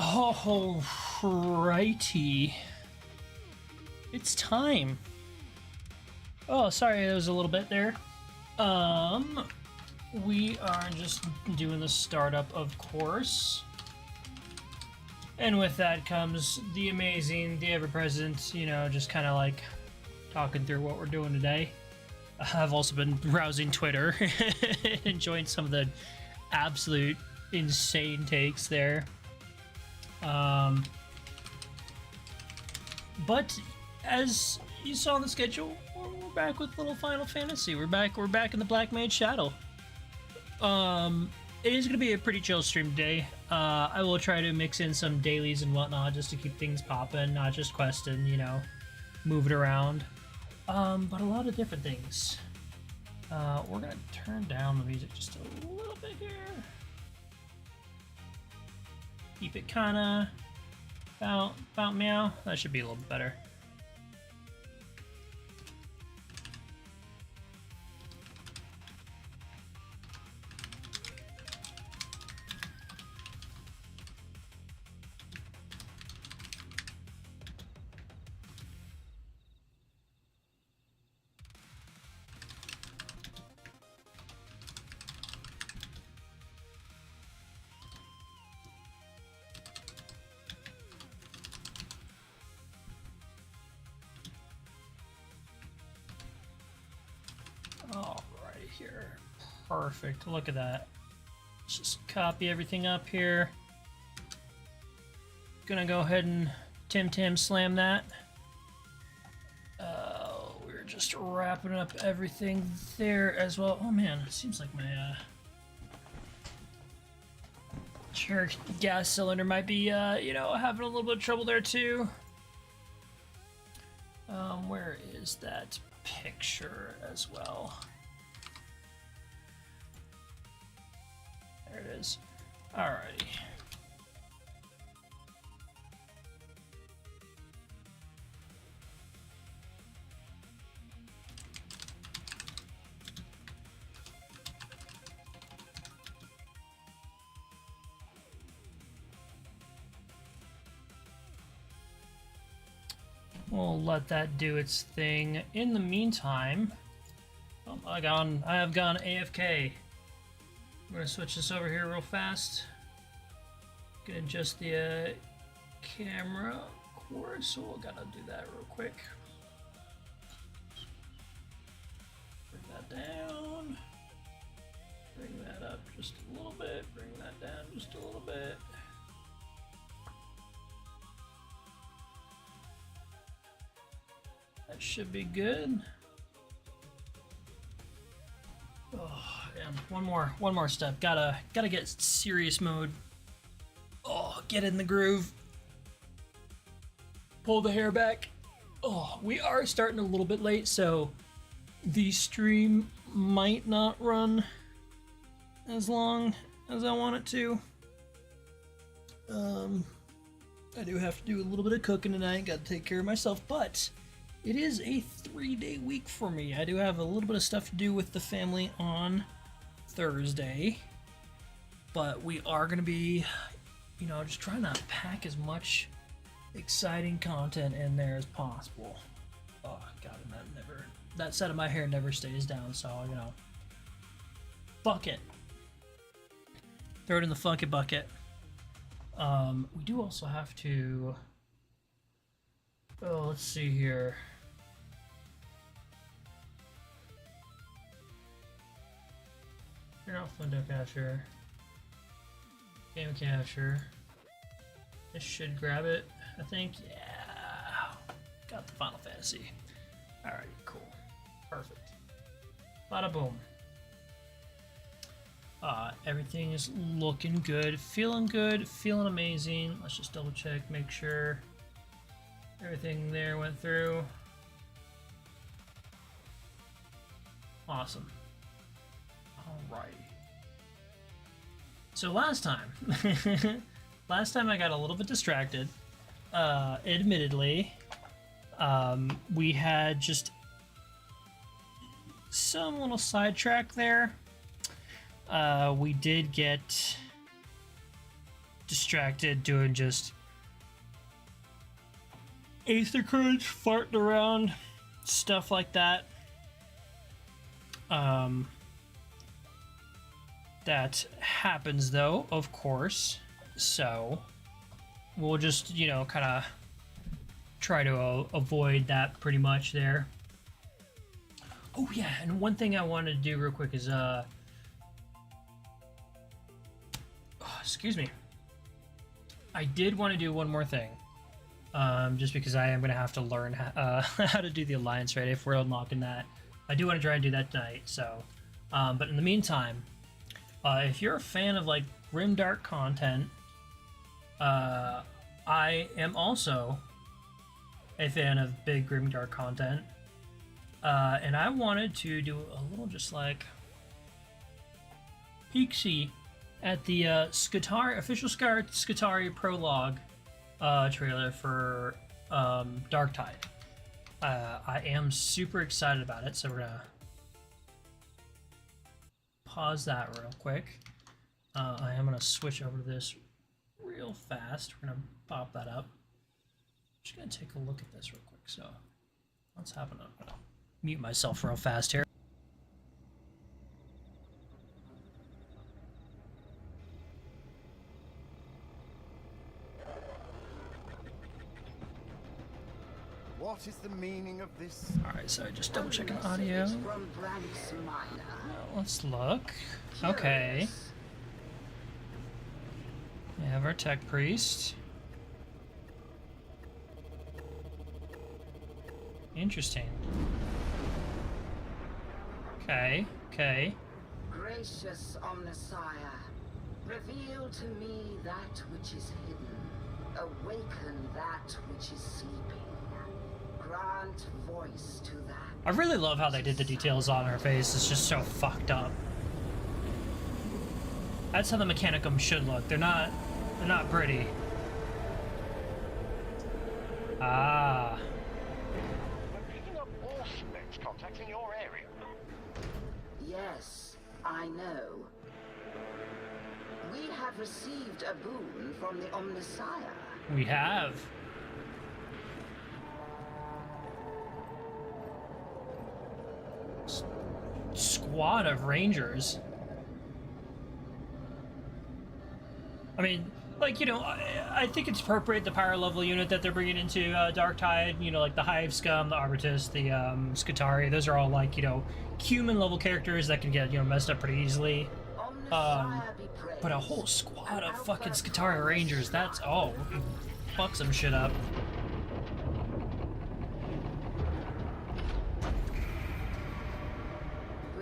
Oh, righty. It's time. Oh, sorry, there was a little bit there. We are just doing the startup, of course. And with that comes the amazing, the ever-present, you know, just kind of like talking through what we're doing today. I've also been browsing Twitter and enjoying some of the absolute insane takes there. But as you saw on the schedule, we're back with little Final Fantasy. We're back in the Black Mage Shadow. It is going to be a pretty chill stream today. I will try to mix in some dailies and whatnot just to keep things popping, not just questing, you know, move it around. But a lot of different things. We're going to turn down the music just a little bit here. Keep it kind of about meow. That should be a little bit better. Alright here. Perfect. Look at that. Let's just copy everything up here. Gonna go ahead and TIIIMES slam that. We're just wrapping up everything there as well. Oh man, it seems like my gas cylinder might be you know, having a little bit of trouble there too. Where is that picture as well? There it is. Alrighty. We'll let that do its thing. In the meantime, I have gone AFK. I'm gonna switch this over here real fast. Gonna adjust the camera, of course, so we'll gotta do that real quick. Bring that down. Bring that up just a little bit. Bring that down just a little bit. That should be good. Oh, and one more step. Gotta get serious mode. Oh, get in the groove. Pull the hair back. Oh, we are starting a little bit late, so the stream might not run as long as I want it to. I do have to do a little bit of cooking tonight. Gotta take care of myself, but it is a 3-day week for me. I do have a little bit of stuff to do with the family on Thursday, but we are going to be, you know, just trying to pack as much exciting content in there as possible. Oh god, and that side of my hair never stays down, so, you know, bucket. Throw it in the fuck it bucket. We do also have to, oh, let's see here. Turn off window capture. Game capture. This should grab it, I think. Yeah. Got the Final Fantasy. Alright, cool. Perfect. Bada boom. Everything is looking good, feeling amazing. Let's just double check, make sure everything there went through. Awesome. Alrighty. So last time I got a little bit distracted. Admittedly, we had just some little sidetrack there. We did get distracted doing just Aether Crunch, farting around, stuff like that. That happens though, of course. So we'll just, you know, kind of try to avoid that pretty much there. Oh yeah, and one thing I wanted to do real quick is excuse me. I did want to do one more thing. Just because I am going to have to learn how to do the Alliance raid if we're unlocking that. I do want to try and do that tonight, so... but in the meantime, if you're a fan of, like, grimdark content, I am also a fan of big grimdark content, and I wanted to do a little just, like, peek-see at the Skitarii, official Skitarii prologue trailer for Darktide. I am super excited about it, so we're gonna pause that real quick. I am gonna switch over to this real fast. We're gonna pop that up. Just gonna take a look at this real quick. So, what's happening? I'm gonna mute myself real fast here. What is the meaning of this? Alright, so just double checking audio. Let's look. Okay. We have our tech priest. Interesting. Okay, okay. Gracious Omnissiah, reveal to me that which is hidden. Awaken that which is sleeping. Grant voice to that. I really love how they did the details on her face. It's just so fucked up. That's how the Mechanicum should look. They're not pretty. Ah. We're picking up all specks contacts in your area. Yes, I know. We have received a boon from the Omnissiah. We have. Squad of Rangers. I mean, like, you know, I think it's appropriate, the power level unit that they're bringing into Darktide, you know, like the Hive Scum, the Arbitus, the Skitarii, those are all, like, you know, human level characters that can get, you know, messed up pretty easily. But a whole squad of fucking Skitarii Rangers, that's, oh, fuck some shit up.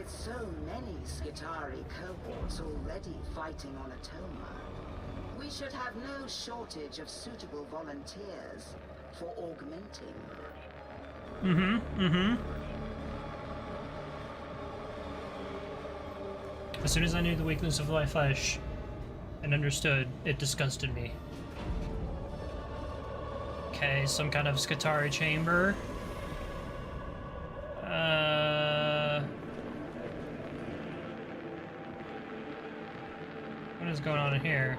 So many Skitarii cohorts already fighting on Atoma. We should have no shortage of suitable volunteers for augmenting. As soon as I knew the weakness of my flesh and understood, it disgusted me. Okay, some kind of Skitarii chamber. What is going on in here?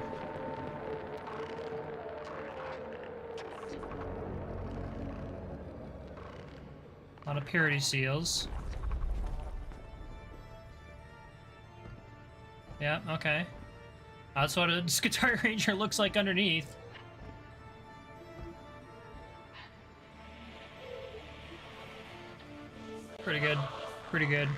A lot of purity seals. Yeah, okay. That's what a Skitarii Ranger looks like underneath. Pretty good. Pretty good.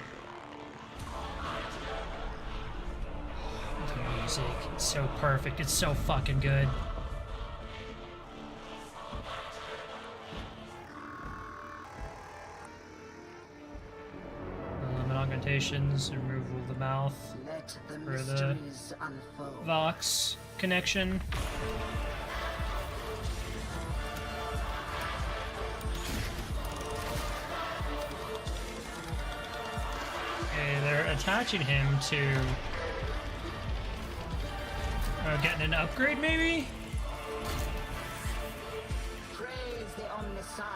The music, it's so perfect. It's so fucking good. Limit augmentations, removal of the mouth for the Vox connection. Okay, they're attaching him to getting an upgrade, maybe? Praise the Omnissiah.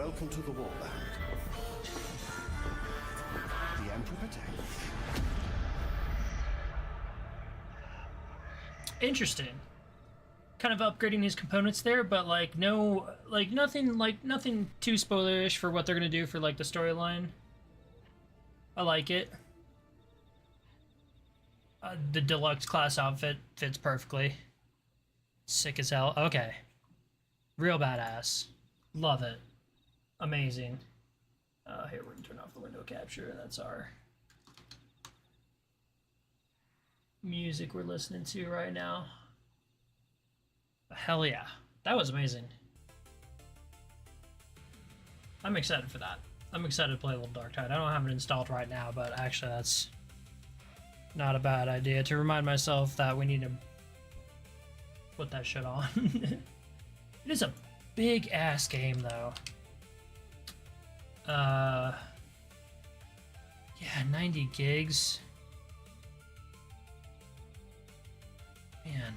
Welcome to the Warland. The Emperor protects. Interesting. Kind of upgrading these components there, but like nothing too spoilerish for what they're gonna do for like the storyline. I like it. The deluxe class outfit fits perfectly. Sick as hell. Okay. Real badass. Love it. Amazing. Here, we're gonna turn off the window capture. That's our music we're listening to right now. Hell yeah. That was amazing. I'm excited for that. I'm excited to play a little Dark Tide. I don't have it installed right now, but actually that's not a bad idea to remind myself that we need to put that shit on. It is a big ass game though. Yeah, 90 gigs. Man.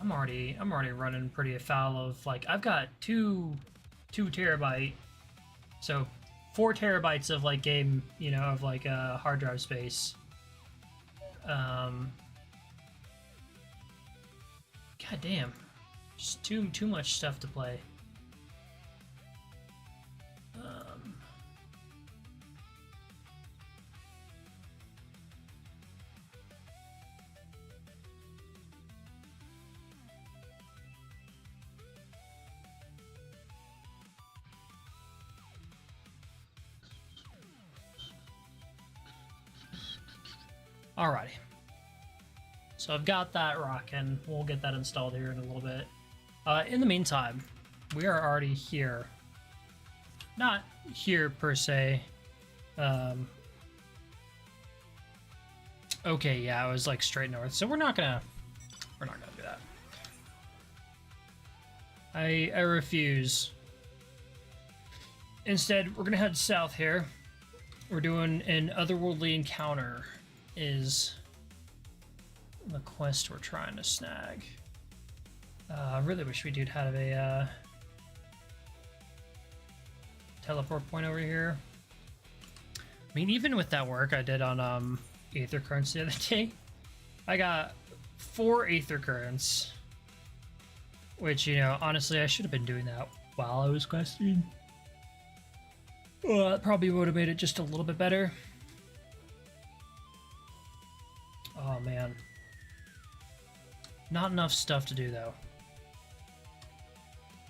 I'm already running pretty afoul of, like, I've got 2 terabyte, so 4 terabytes of like game, you know, of like hard drive space. God damn, just too much stuff to play. Alrighty. So I've got that rocking. We'll get that installed here in a little bit. In the meantime, we are already here. Not here per se. Okay, yeah, I was like straight north. So we're not gonna do that. I refuse. Instead, we're gonna head south here. We're doing an otherworldly encounter. Is the quest we're trying to snag. I really wish we did have a teleport point over here. I mean, even with that work I did on Aether Currents the other day, I got 4 Aether Currents, which, you know, honestly, I should have been doing that while I was questing. Well, that probably would have made it just a little bit better. Oh man. Not enough stuff to do though.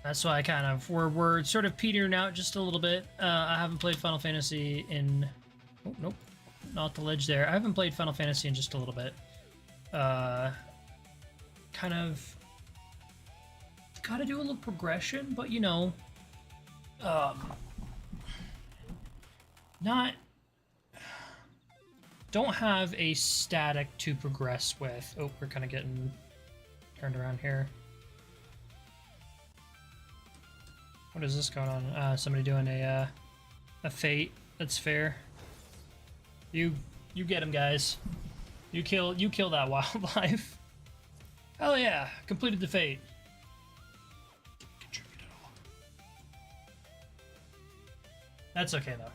That's why I kind of we're sort of petering out just a little bit. I haven't played Final Fantasy in nope. Not the ledge there. I haven't played Final Fantasy in just a little bit. Kind of gotta do a little progression, but you know, don't have a static to progress with. Oh, we're kind of getting turned around here. What is this going on? Somebody doing a fate. That's fair. You get him, guys. You kill that wildlife. Hell yeah! Completed the fate. Contribute at all. That's okay though.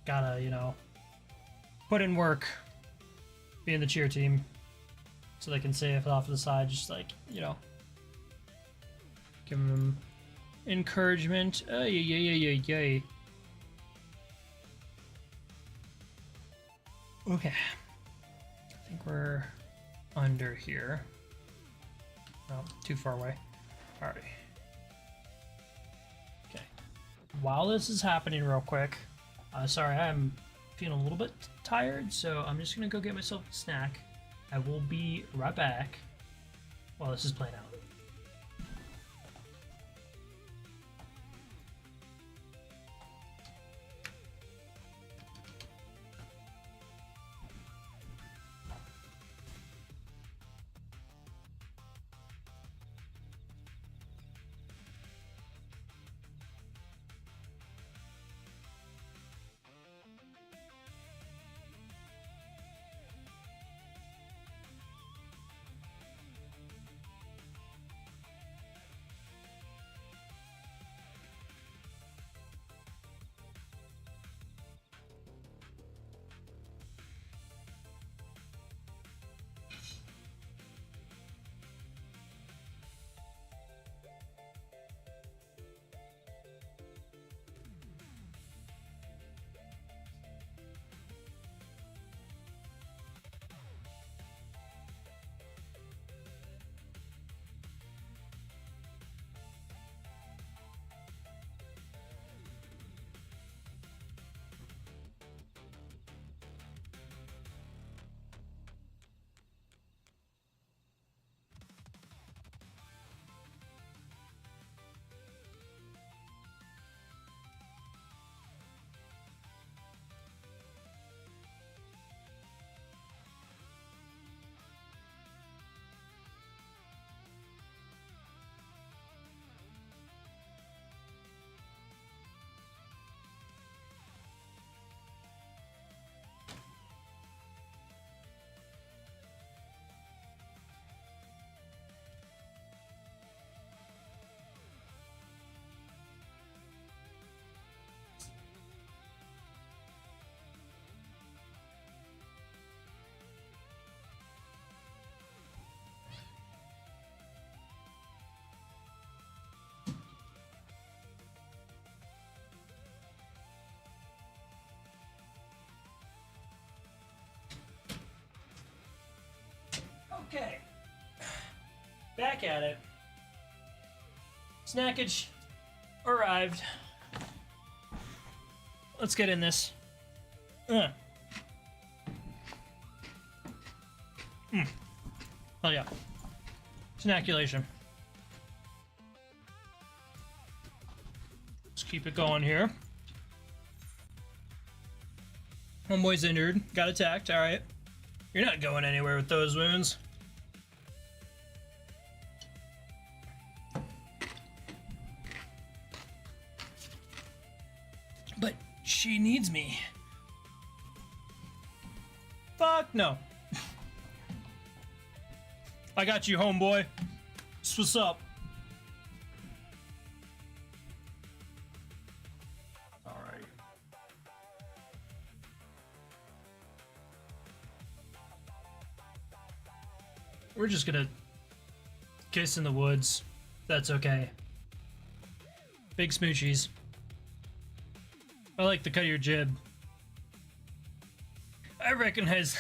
Gotta, you know, put in work, be in the cheer team, so they can save it off to the side, just like, you know, give them encouragement. Yay. Okay. I think we're under here. Oh, too far away. Alrighty. Okay. While this is happening real quick, sorry, I'm feeling a little bit tired, so I'm just gonna go get myself a snack. I will be right back while this is playing out. Okay. Back at it. Snackage arrived. Let's get in this. Oh yeah. Snackulation. Let's keep it going here. Homeboy's injured. Got attacked. Alright. You're not going anywhere with those wounds. But she needs me. Fuck no. I got you, homeboy. That's what's up. Alright. We're just gonna kiss in the woods. That's okay. Big smoochies. I like the cut of your jib. I recognize,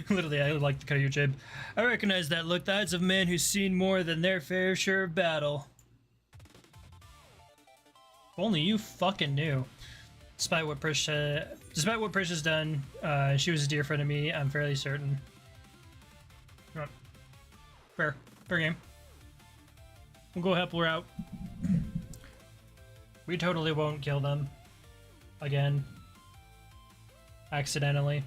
literally, I like the cut of your jib. I recognize that look. The eyes of men who've seen more than their fair share of battle. If only you fucking knew. Despite what Prish has done, she was a dear friend of me. I'm fairly certain. Fair game. We'll go help her out. We totally won't kill them. Again. Accidentally.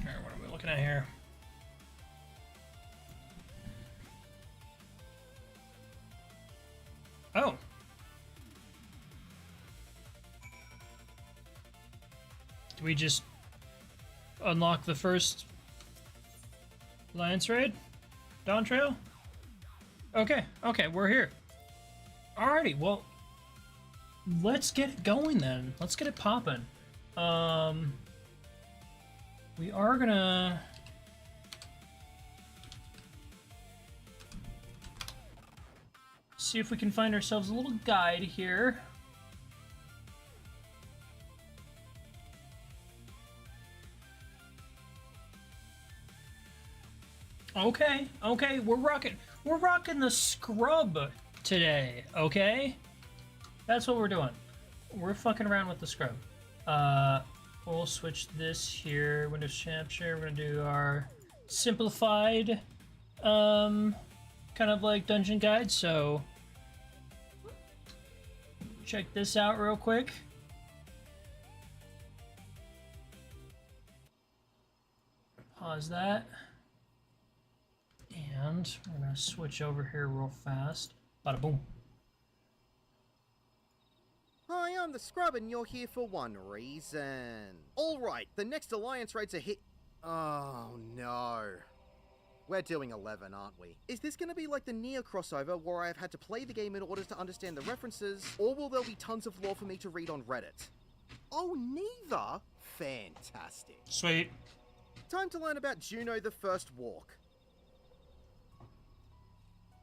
Alright, what are we looking at here? Oh! Do we just unlock the first Alliance raid? Dawn Trail? Okay, we're here. Alrighty, well, let's get it going then. Let's get it popping. We are gonna see if we can find ourselves a little guide here. Okay, we're rocking the scrub today, okay? That's what we're doing. We're fucking around with the scrub. We'll switch this here, Windows capture. We're gonna do our simplified, kind of like dungeon guide, so check this out real quick. Pause that. And we're gonna switch over here real fast. Bada boom. Hi, I'm the Scrub and you're here for one reason. Alright, the next Alliance raids are hit. Oh no. We're doing 11, aren't we? Is this gonna be like the Nier crossover where I've had to play the game in order to understand the references, or will there be tons of lore for me to read on Reddit? Oh, neither? Fantastic. Sweet. Time to learn about Juno the First Walk.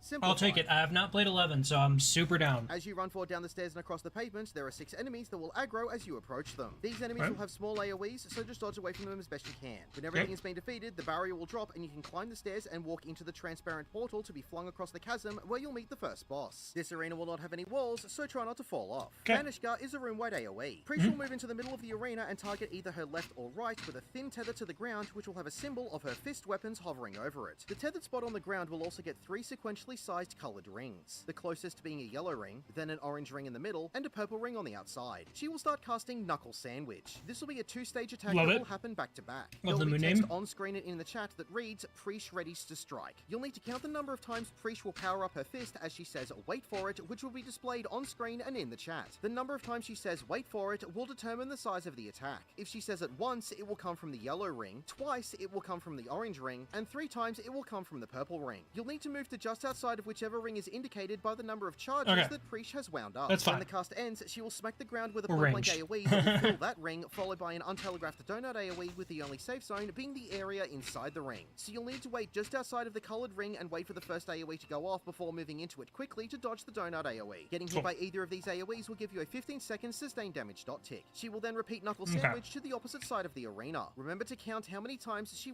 Simplified. I'll take it. I have not played 11, so I'm super down. As you run forward down the stairs and across the pavement, there are 6 enemies that will aggro as you approach them. These enemies will have small AoEs, so just dodge away from them as best you can. When everything has been defeated, the barrier will drop and you can climb the stairs and walk into the transparent portal to be flung across the chasm where you'll meet the first boss. This arena will not have any walls, so try not to fall off. Vanishka is a room-wide AoE. Priest will move into the middle of the arena and target either her left or right with a thin tether to the ground, which will have a symbol of her fist weapons hovering over it. The tethered spot on the ground will also get 3 sequentially sized coloured rings, the closest being a yellow ring, then an orange ring in the middle, and a purple ring on the outside. She will start casting Knuckle Sandwich. This will be a 2-stage attack that will happen back to back. There will be text on screen and in the chat that reads, Preesh readies to strike. You'll need to count the number of times Preesh will power up her fist as she says, wait for it, which will be displayed on screen and in the chat. The number of times she says, wait for it, will determine the size of the attack. If she says it once, it will come from the yellow ring, twice, it will come from the orange ring, and 3 times, it will come from the purple ring. You'll need to move to just outside side of whichever ring is indicated by the number of charges that Preesh has wound up. That's fine. When the cast ends, she will smack the ground with a Or point-blank range. AoE that will fill that ring, followed by an untelegraphed donut AoE with the only safe zone being the area inside the ring. So you'll need to wait just outside of the coloured ring and wait for the first AoE to go off before moving into it quickly to dodge the donut AoE. Getting hit by either of these AoEs will give you a 15-second sustained damage dot tick. She will then repeat Knuckle Sandwich to the opposite side of the arena. Remember to count how many times she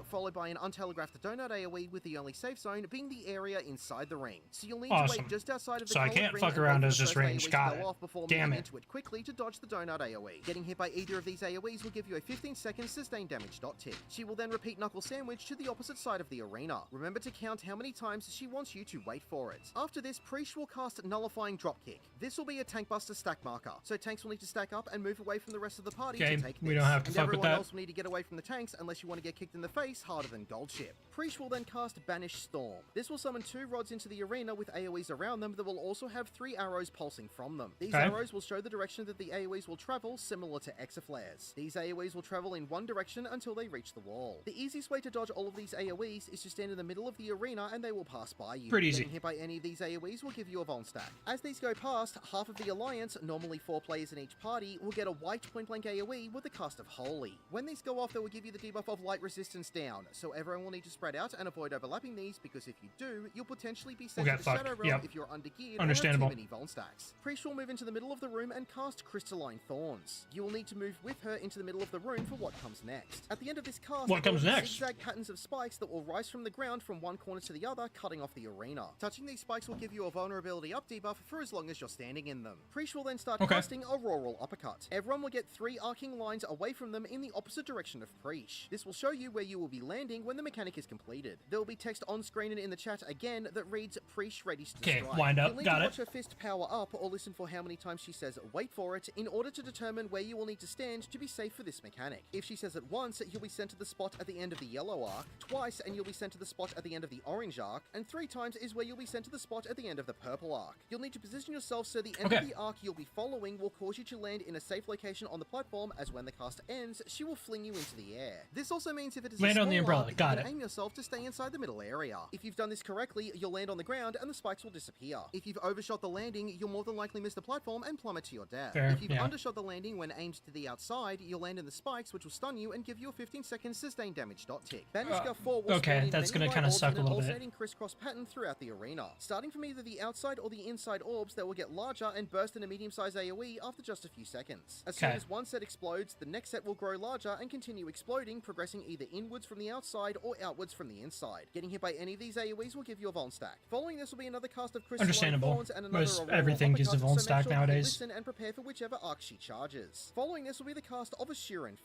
followed by an untelegraphed donut AoE with the only safe zone being the area inside the ring. So you'll need to wait just outside of the I can't fuck around as just range. Got it. Damn it. Into it quickly to dodge the donut AoE. Getting hit by either of these AoEs will give you a 15-second sustained damage dot tick. She will then repeat Knuckle Sandwich to the opposite side of the arena. Remember to count how many times she wants you to wait for it. After this, Preesh will cast Nullifying Dropkick. This will be a tank buster stack marker, so tanks will need to stack up and move away from the rest of the party to take this. We don't have to and fuck with everyone that. else will need to get away from the tanks unless you want to get kicked in the face harder than Goldship. Preesh will then cast Banish Storm. This will summon 2 rods into the arena with AoEs around them that will also have 3 arrows pulsing from them. These arrows will show the direction that the AoEs will travel, similar to Exaflares. These AoEs will travel in one direction until they reach the wall. The easiest way to dodge all of these AoEs is to stand in the middle of the arena and they will pass by you. Pretty easy. Getting hit by any of these AoEs will give you a Von stack. As these go past, half of the Alliance, normally 4 players in each party, will get a white point-blank AoE with the cast of Holy. When these go off, they will give you the debuff of Light Resistance down, so everyone will need to spread out and avoid overlapping these, because if you do, you'll potentially be sent to the Shadow Realm if you're undergeared or have too many Von stacks. Preesh will move into the middle of the room and cast Crystalline Thorns. You will need to move with her into the middle of the room for what comes next. At the end of this cast, what comes next? Zigzag patterns of spikes that will rise from the ground from one corner to the other, cutting off the arena. Touching these spikes will give you a vulnerability up debuff for as long as you're standing in them. Preesh will then start casting Auroral Uppercut. Everyone will get 3 arcing lines away from them in the opposite direction of Preesh. This will show you where you will be landing when the mechanic is completed. There will be text on screen and in the chat again that reads Preesh ready to strike. Okay, wind up. You'll need Got to it. watch her fist power up or listen for how many times she says wait for it in order to determine where you will need to stand to be safe for this mechanic. If she says it once, you'll be sent to the spot at the end of the yellow arc, twice and you'll be sent to the spot at the end of the orange arc, and 3 times is where you'll be sent to the spot at the end of the purple arc. You'll need to position yourself so the end of the arc you'll be following will cause you to land in a safe location on the platform, as when the cast ends, she will fling you into the air. This also means if it is Land a on the small umbrella. arc, Got you it. can aim yourself to stay inside the middle area. If you've done this correctly, you'll land on the ground and the spikes will disappear. If you've overshot the landing, you'll more than likely miss the platform and plummet to your death. Fair, if you've undershot the landing when aimed to the outside, you'll land in the spikes, which will stun you and give you a 15-second sustained damage dot tick. Banish Gulf 4 will spawn in that's many gonna white kind of orbs suck in a an little bit. alternating crisscross pattern throughout the arena. Starting from either the outside or the inside orbs, they will get larger and burst in a medium-sized AoE after just a few seconds. As soon as one set explodes, the next set will grow larger and continue exploding, progressing either inwards from the outside or outwards from the inside. Getting hit by any of these AoEs will give you a Von stack. Following this will be another cast of Crystalline Thorns and another Most Auroral everything gives a Uppercut, Von so stack make sure that you nowadays. listen and prepare for whichever arc she charges. Following this will be the cast of Assurin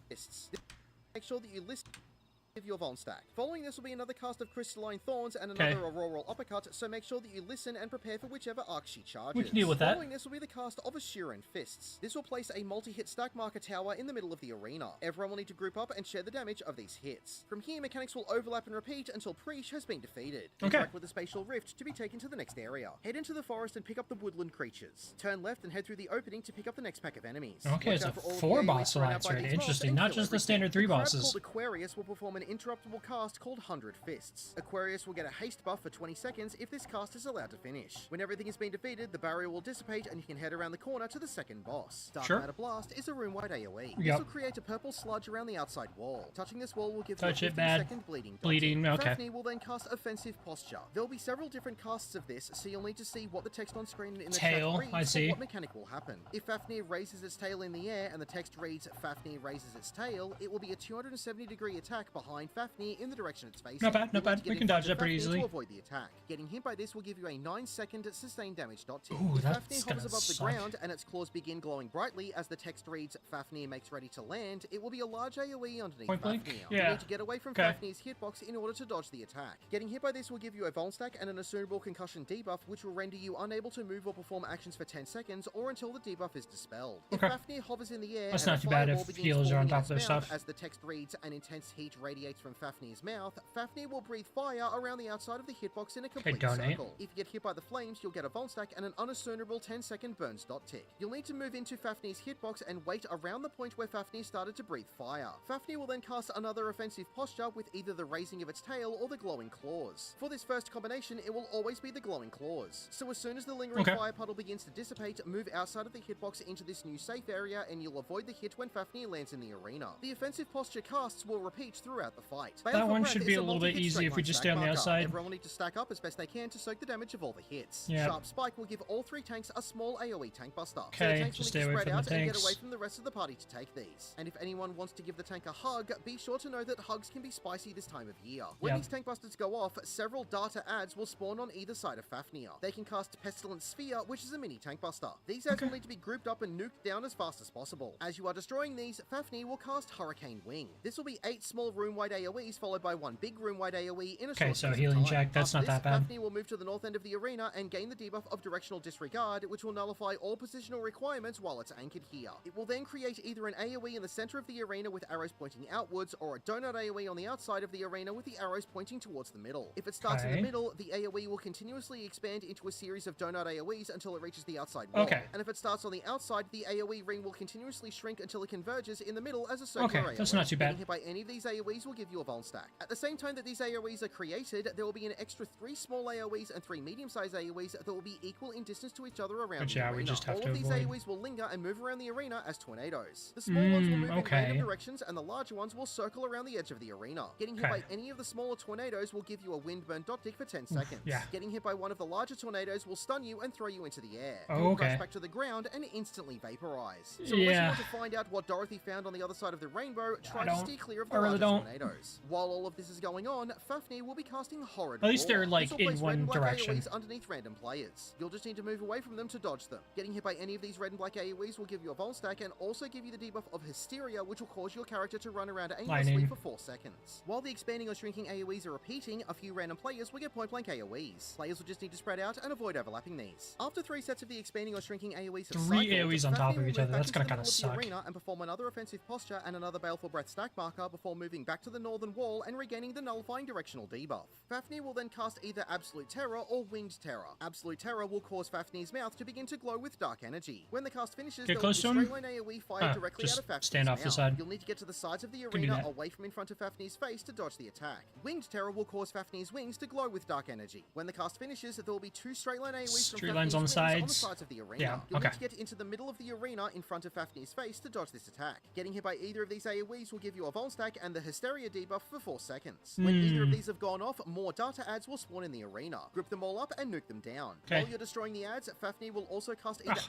Fists. Make sure that you listen your Von stack. Following this will be another cast of Crystalline Thorns and another Auroral Uppercut, so make sure that you listen and prepare for whichever arc she charges. We can deal with that. Following this will be the cast of Assurin Fists. This will place a multi-hit stack marker tower in the middle of the arena. Everyone will need to group up and share the damage of these hits. From here, mechanics will overlap and repeat until Preesh has been defeated. Interact with the Spatial Rift to be taken to the next area. Head into the forest and pick up the woodland creatures. Turn left and head through the opening to pick up the next pack of enemies. Okay, it's a 4-boss alliance already. Interesting. Not just the standard 3 bosses. Called Aquarius will perform an interruptible cast called 100 Fists. Aquarius will get a haste buff for 20 seconds if this cast is allowed to finish. When everything has been defeated, the barrier will dissipate and you can head around the corner to the second boss. Dark Matter Blast is a room-wide AoE. This will create a purple sludge around the outside wall. Touching this wall will give you a 15-second bleeding. Fafnir will then cast Offensive Posture. There will be several different casts of this, so you'll need to see what the text on screen in the chat reads for what mechanic will happen. If Fafnir raises its tail in the air and the text reads Fafnir raises its tail, it will be a 270-degree attack behind Fafnir in the direction it's facing. Not bad, not bad. We can dodge that pretty easily. To avoid the attack. Getting hit by this will give you a 9-second sustained damage dot tick. Ooh, if that's Fafnir gonna hovers above the suck. ground and its claws begin glowing brightly as the text reads Fafnir makes ready to land, it will be a large AoE underneath Point blank? Fafnir. Yeah. You need to get away from Fafnir's hitbox in order to dodge the attack. Getting hit by this will give you a Von stack and an Assumable Concussion debuff, which will render you unable to move or perform actions for 10 seconds or until the debuff is dispelled. If Fafnir hovers in the air, that's and not a too bad fireball if begins healers are on falling top of their its mouth stuff. as the text reads an intense heat radiating radiates from Fafnir's mouth, Fafnir will breathe fire around the outside of the hitbox in a Okay, complete donate. circle. If you get hit by the flames, you'll get a Vol stack and an unassumable 10-second burns dot tick. You'll need to move into Fafnir's hitbox and wait around the point where Fafnir started to breathe fire. Fafnir will then cast another offensive posture with either the raising of its tail or the glowing claws. For this first combination, it will always be the glowing claws. So as soon as the lingering fire puddle begins to dissipate, move outside of the hitbox into this new safe area and you'll avoid the hit when Fafnir lands in the arena. The offensive posture casts will repeat throughout the fight. That one should be a little bit easy if we just stay on the outside. Everyone will need to stack up as best they can to soak the damage of all the hits. Yep. Sharp Spike will give all 3 tanks a small AoE tank buster. Okay, so the tanks just will stay need to away spread from out the and get tanks. away from the rest of the party to take these. And if anyone wants to give the tank a hug, be sure to know that hugs can be spicy this time of year. When these tank busters go off, several data adds will spawn on either side of Fafnir. They can cast Pestilent Sphere, which is a mini tank buster. These adds will need to be grouped up and nuked down as fast as possible. As you are destroying these, Fafnir will cast Hurricane Wing. This will be 8 small room-wide AoEs followed by 1 big room-wide AoE in a short so space of healing time. check, that's After not that this, bad. Fafnir will move to the north end of the arena and gain the debuff of Directional Disregard, which will nullify all positional requirements while it's anchored here. It will then create either an AoE in the center of the arena with arrows pointing outwards, or a donut AoE on the outside of the arena with the arrows pointing towards the middle. If it starts in the middle, the AoE will continuously expand into a series of donut AoEs until it reaches the outside wall. And if it starts on the outside, the AoE ring will continuously shrink until it converges in the middle as a circular AoE. That's not too bad. Getting hit by any of these AoEs will give you a Vol stack. At the same time that these AoEs are created, there will be an extra 3 small AoEs and 3 medium-sized AoEs that will be equal in distance to each other around the arena. We just have all to of these avoid. AoEs will linger and move around the arena as tornadoes. The small ones will move in random directions, and the larger ones will circle around the edge of the arena. Getting hit by any of the smaller tornadoes will give you a windburn dot tick for 10 seconds. Getting hit by one of the larger tornadoes will stun you and throw you into the air. You'll crash back to the ground and instantly vaporize. So unless you want to find out what Dorothy found on the other side of the rainbow, try to steer clear of the larger tornadoes. While all of this is going on, Fafnir will be casting Horrid At least they're, Roar. like, This will place in red and one black direction. AoEs underneath random players. You'll just need to move away from them to dodge them. Getting hit by any of these red and black AoEs will give you a Vol stack and also give you the debuff of Hysteria, which will cause your character to run around aimlessly for 4 seconds. While the expanding or shrinking AoEs are repeating, a few random players will get point-blank AoEs. Players will just need to spread out and avoid overlapping these. After 3 sets of the expanding or shrinking AoEs have 3 AoEs on top of each other, that's gonna kinda suck. Arena and perform another offensive posture and another Baleful Breath stack marker before moving back to the northern wall and regaining the nullifying directional debuff. Fafnir will then cast either Absolute Terror or Winged Terror. Absolute Terror will cause Fafnir's mouth to begin to glow with dark energy. When the cast finishes, there will be a straight line AoE fired directly out of Fafnir's stand off mouth. the side. You'll need to get to the sides of the arena away from in front of Fafnir's face to dodge the attack. Winged Terror will cause Fafnir's wings to glow with dark energy. When the cast finishes, there will be 2 straight line AoEs from Fafnir's on the wings sides. on the sides of the arena. You'll need to get into the middle of the arena in front of Fafnir's face to dodge this attack. Getting hit by either of these AoEs will give you a Vol stack and the Hysteria debuff for 4 seconds. When either of these have gone off, more data adds will spawn in the arena. Group them all up and nuke them down. While you're destroying the adds, Fafnir will also cast either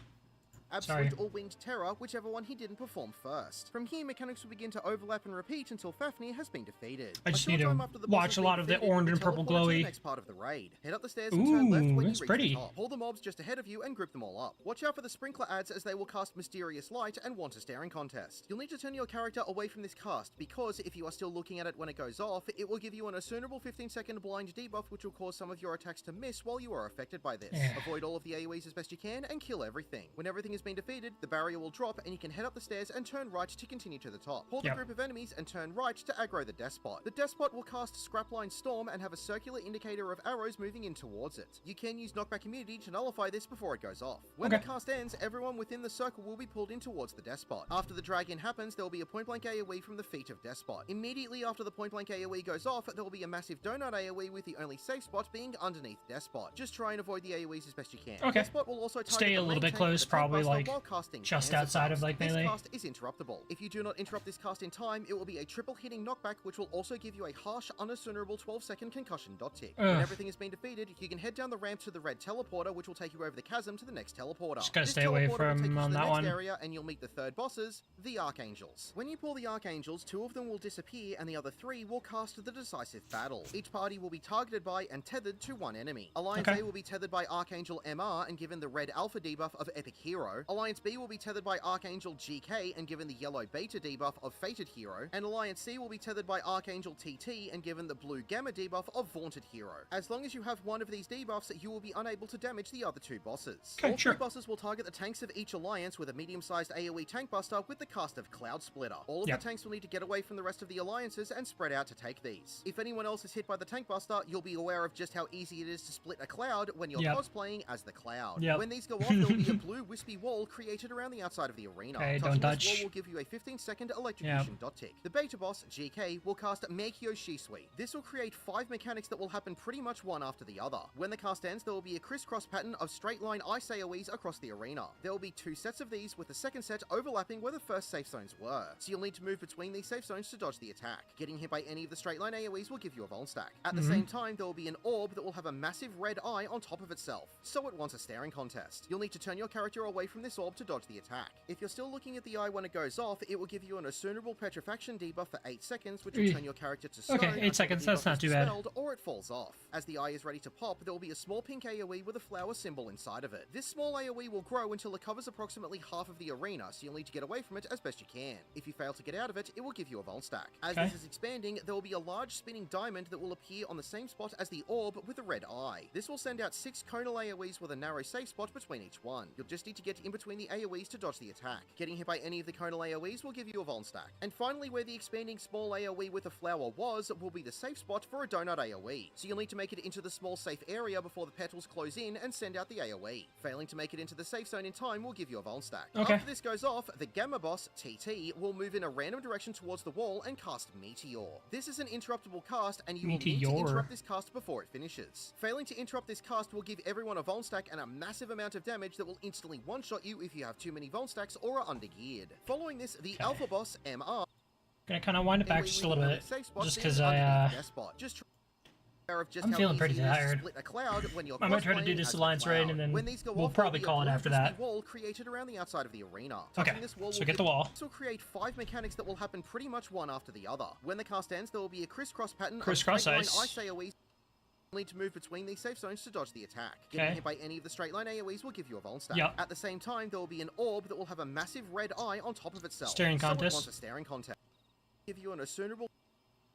Absolute or Winged Terror, whichever one he didn't perform first. From here, mechanics will begin to overlap and repeat until Fafnir has been defeated. I just need to watch a lot of the orange and purple glowy. Next part of the raid. Head up the stairs and turn left when you reach pretty. the top. Pull the mobs just ahead of you and group them all up. Watch out for the sprinkler adds as they will cast Mysterious Light and want a staring contest. You'll need to turn your character away from this cast because if you are still looking at it when it goes off, it will give you an assumable 15-second blind debuff which will cause some of your attacks to miss while you are affected by this. Avoid all of the AoEs as best you can and kill everything. When everything has been defeated, the barrier will drop and you can head up the stairs and turn right to continue to the top. Pull the group of enemies and turn right to aggro the Despot. The Despot will cast Scrapline Storm and have a circular indicator of arrows moving in towards it. You can use knockback immunity to nullify this before it goes off. When the cast ends, everyone within the circle will be pulled in towards the Despot. After the drag-in happens, there will be a point-blank AoE from the feet of Despot. Immediately after the point-blank AoE goes off, there will be a massive donut AoE with the only safe spot being underneath Despot. Just try and avoid the AoEs as best you can. Despot will also stay a little bit close, probably like just outside of like melee. This cast is interruptible. If you do not interrupt this cast in time, it will be a triple hitting knockback, which will also give you a harsh, unassumable 12-second concussion dot tick. When everything has been defeated, you can head down the ramp to the red teleporter, which will take you over the chasm to the next teleporter. Just gotta stay away from that one. Area, and you'll meet the third bosses, the Archangels. When you pull the Archangels, 2 of them will disappear, and the other 3 will cast the decisive battle. Each party will be targeted by and tethered to one enemy. Alliance A will be tethered by Archangel MR and given the red alpha debuff of Epic Hero. Hero. Alliance B will be tethered by Archangel GK and given the yellow Beta debuff of Fated Hero. And Alliance C will be tethered by Archangel TT and given the blue Gamma debuff of Vaunted Hero. As long as you have one of these debuffs, you will be unable to damage the other two bosses. Okay, All sure. three bosses will target the tanks of each alliance with a medium-sized AoE tank buster with the cast of Cloud Splitter. All of Yep. the tanks will need to get away from the rest of the alliances and spread out to take these. If anyone else is hit by the tank buster, you'll be aware of just how easy it is to split a cloud when you're Yep. cosplaying as the cloud. Yep. When these go off, there will be a blue wispy wall created around the outside of the arena. Okay, Touching don't this touch. wall will give you a 15-second electrocution dot tick. The beta boss, GK, will cast Meikyo Shisui. This will create 5 mechanics that will happen pretty much one after the other. When the cast ends, there will be a crisscross pattern of straight line ice AoEs across the arena. There will be 2 sets of these, with the second set overlapping where the first safe zones were, so you'll need to move between these safe zones to dodge the attack. Getting hit by any of the straight line AoEs will give you a Vuln stack. At the same time, there will be an orb that will have a massive red eye on top of itself, so it wants a staring contest. You'll need to turn your character away from this orb to dodge the attack. If you're still looking at the eye when it goes off, it will give you an Assumerable Petrifaction debuff for 8 seconds, which will turn your character to stone. Okay, 8 until the seconds, that's debuff not is too bad. dispelled, or it falls off. As the eye is ready to pop, there will be a small pink AoE with a flower symbol inside of it. This small AoE will grow until it covers approximately half of the arena, so you'll need to get away from it as best you can. If you fail to get out of it, it will give you a Vuln stack. As Okay. this is expanding, there will be a large spinning diamond that will appear on the same spot as the orb with a red eye. This will send out 6 conal AoEs with a narrow safe spot between each one. You'll just need to get in between the AoEs to dodge the attack. Getting hit by any of the conal AoEs will give you a Vuln stack. And finally, where the expanding small AoE with a flower was, will be the safe spot for a donut AoE. So you'll need to make it into the small safe area before the petals close in and send out the AoE. Failing to make it into the safe zone in time will give you a Vuln stack. Okay. After this goes off, the Gamma boss, TT, will move in a random direction towards the wall and cast Meteor. This is an interruptible cast, and you will need to Meteor. interrupt this cast before it finishes. Failing to interrupt this cast will give everyone a Vuln stack and a massive amount of damage that will instantly one-shot you if you have too many Vuln stacks or are undergeared. Following this, the Alpha boss, MR, Gonna kind of wind it back just a little bit, just because I'm feeling pretty tired. I might try to do this Alliance raid, and then we'll probably call it after that. Wall created around the outside of the arena. Okay, Touching this wall so will get the wall. This will create 5 mechanics that will happen pretty much one after the other. When the cast ends, there will be a crisscross pattern Crisscross of ice. straight line ice AoEs. You'll need to move between these safe zones to dodge the attack. Getting Okay. hit by any of the straight line AoEs will give you a Vuln stack. Yep. At the same time, there will be an orb that will have a massive red eye on top of itself. Staring So it contest. wants a staring contest. Give you an Assumerable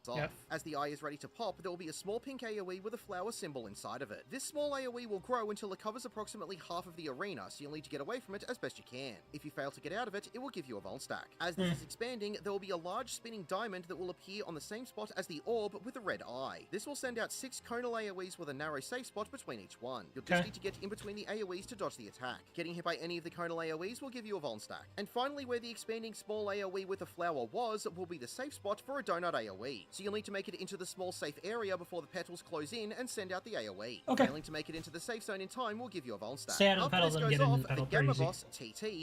off. Yep. As the eye is ready to pop, there will be a small pink AoE with a flower symbol inside of it. This small AoE will grow until it covers approximately half of the arena, so you'll need to get away from it as best you can. If you fail to get out of it, it will give you a Vuln stack. As this is expanding, there will be a large spinning diamond that will appear on the same spot as the orb with a red eye. This will send out 6 conal AoEs with a narrow safe spot between each one. You'll just Okay. need to get in between the AoEs to dodge the attack. Getting hit by any of the conal AoEs will give you a Vuln stack. And finally, where the expanding small AoE with a flower was, will be the safe spot for a donut AoE. So you'll need to make it into the small safe area before the petals close in and send out the AoE. Okay. Failing to make it into the safe zone in time will give you a Vuln stack. Stay out of the After petals this and goes get into off, the petal the Gamma pretty easy. boss,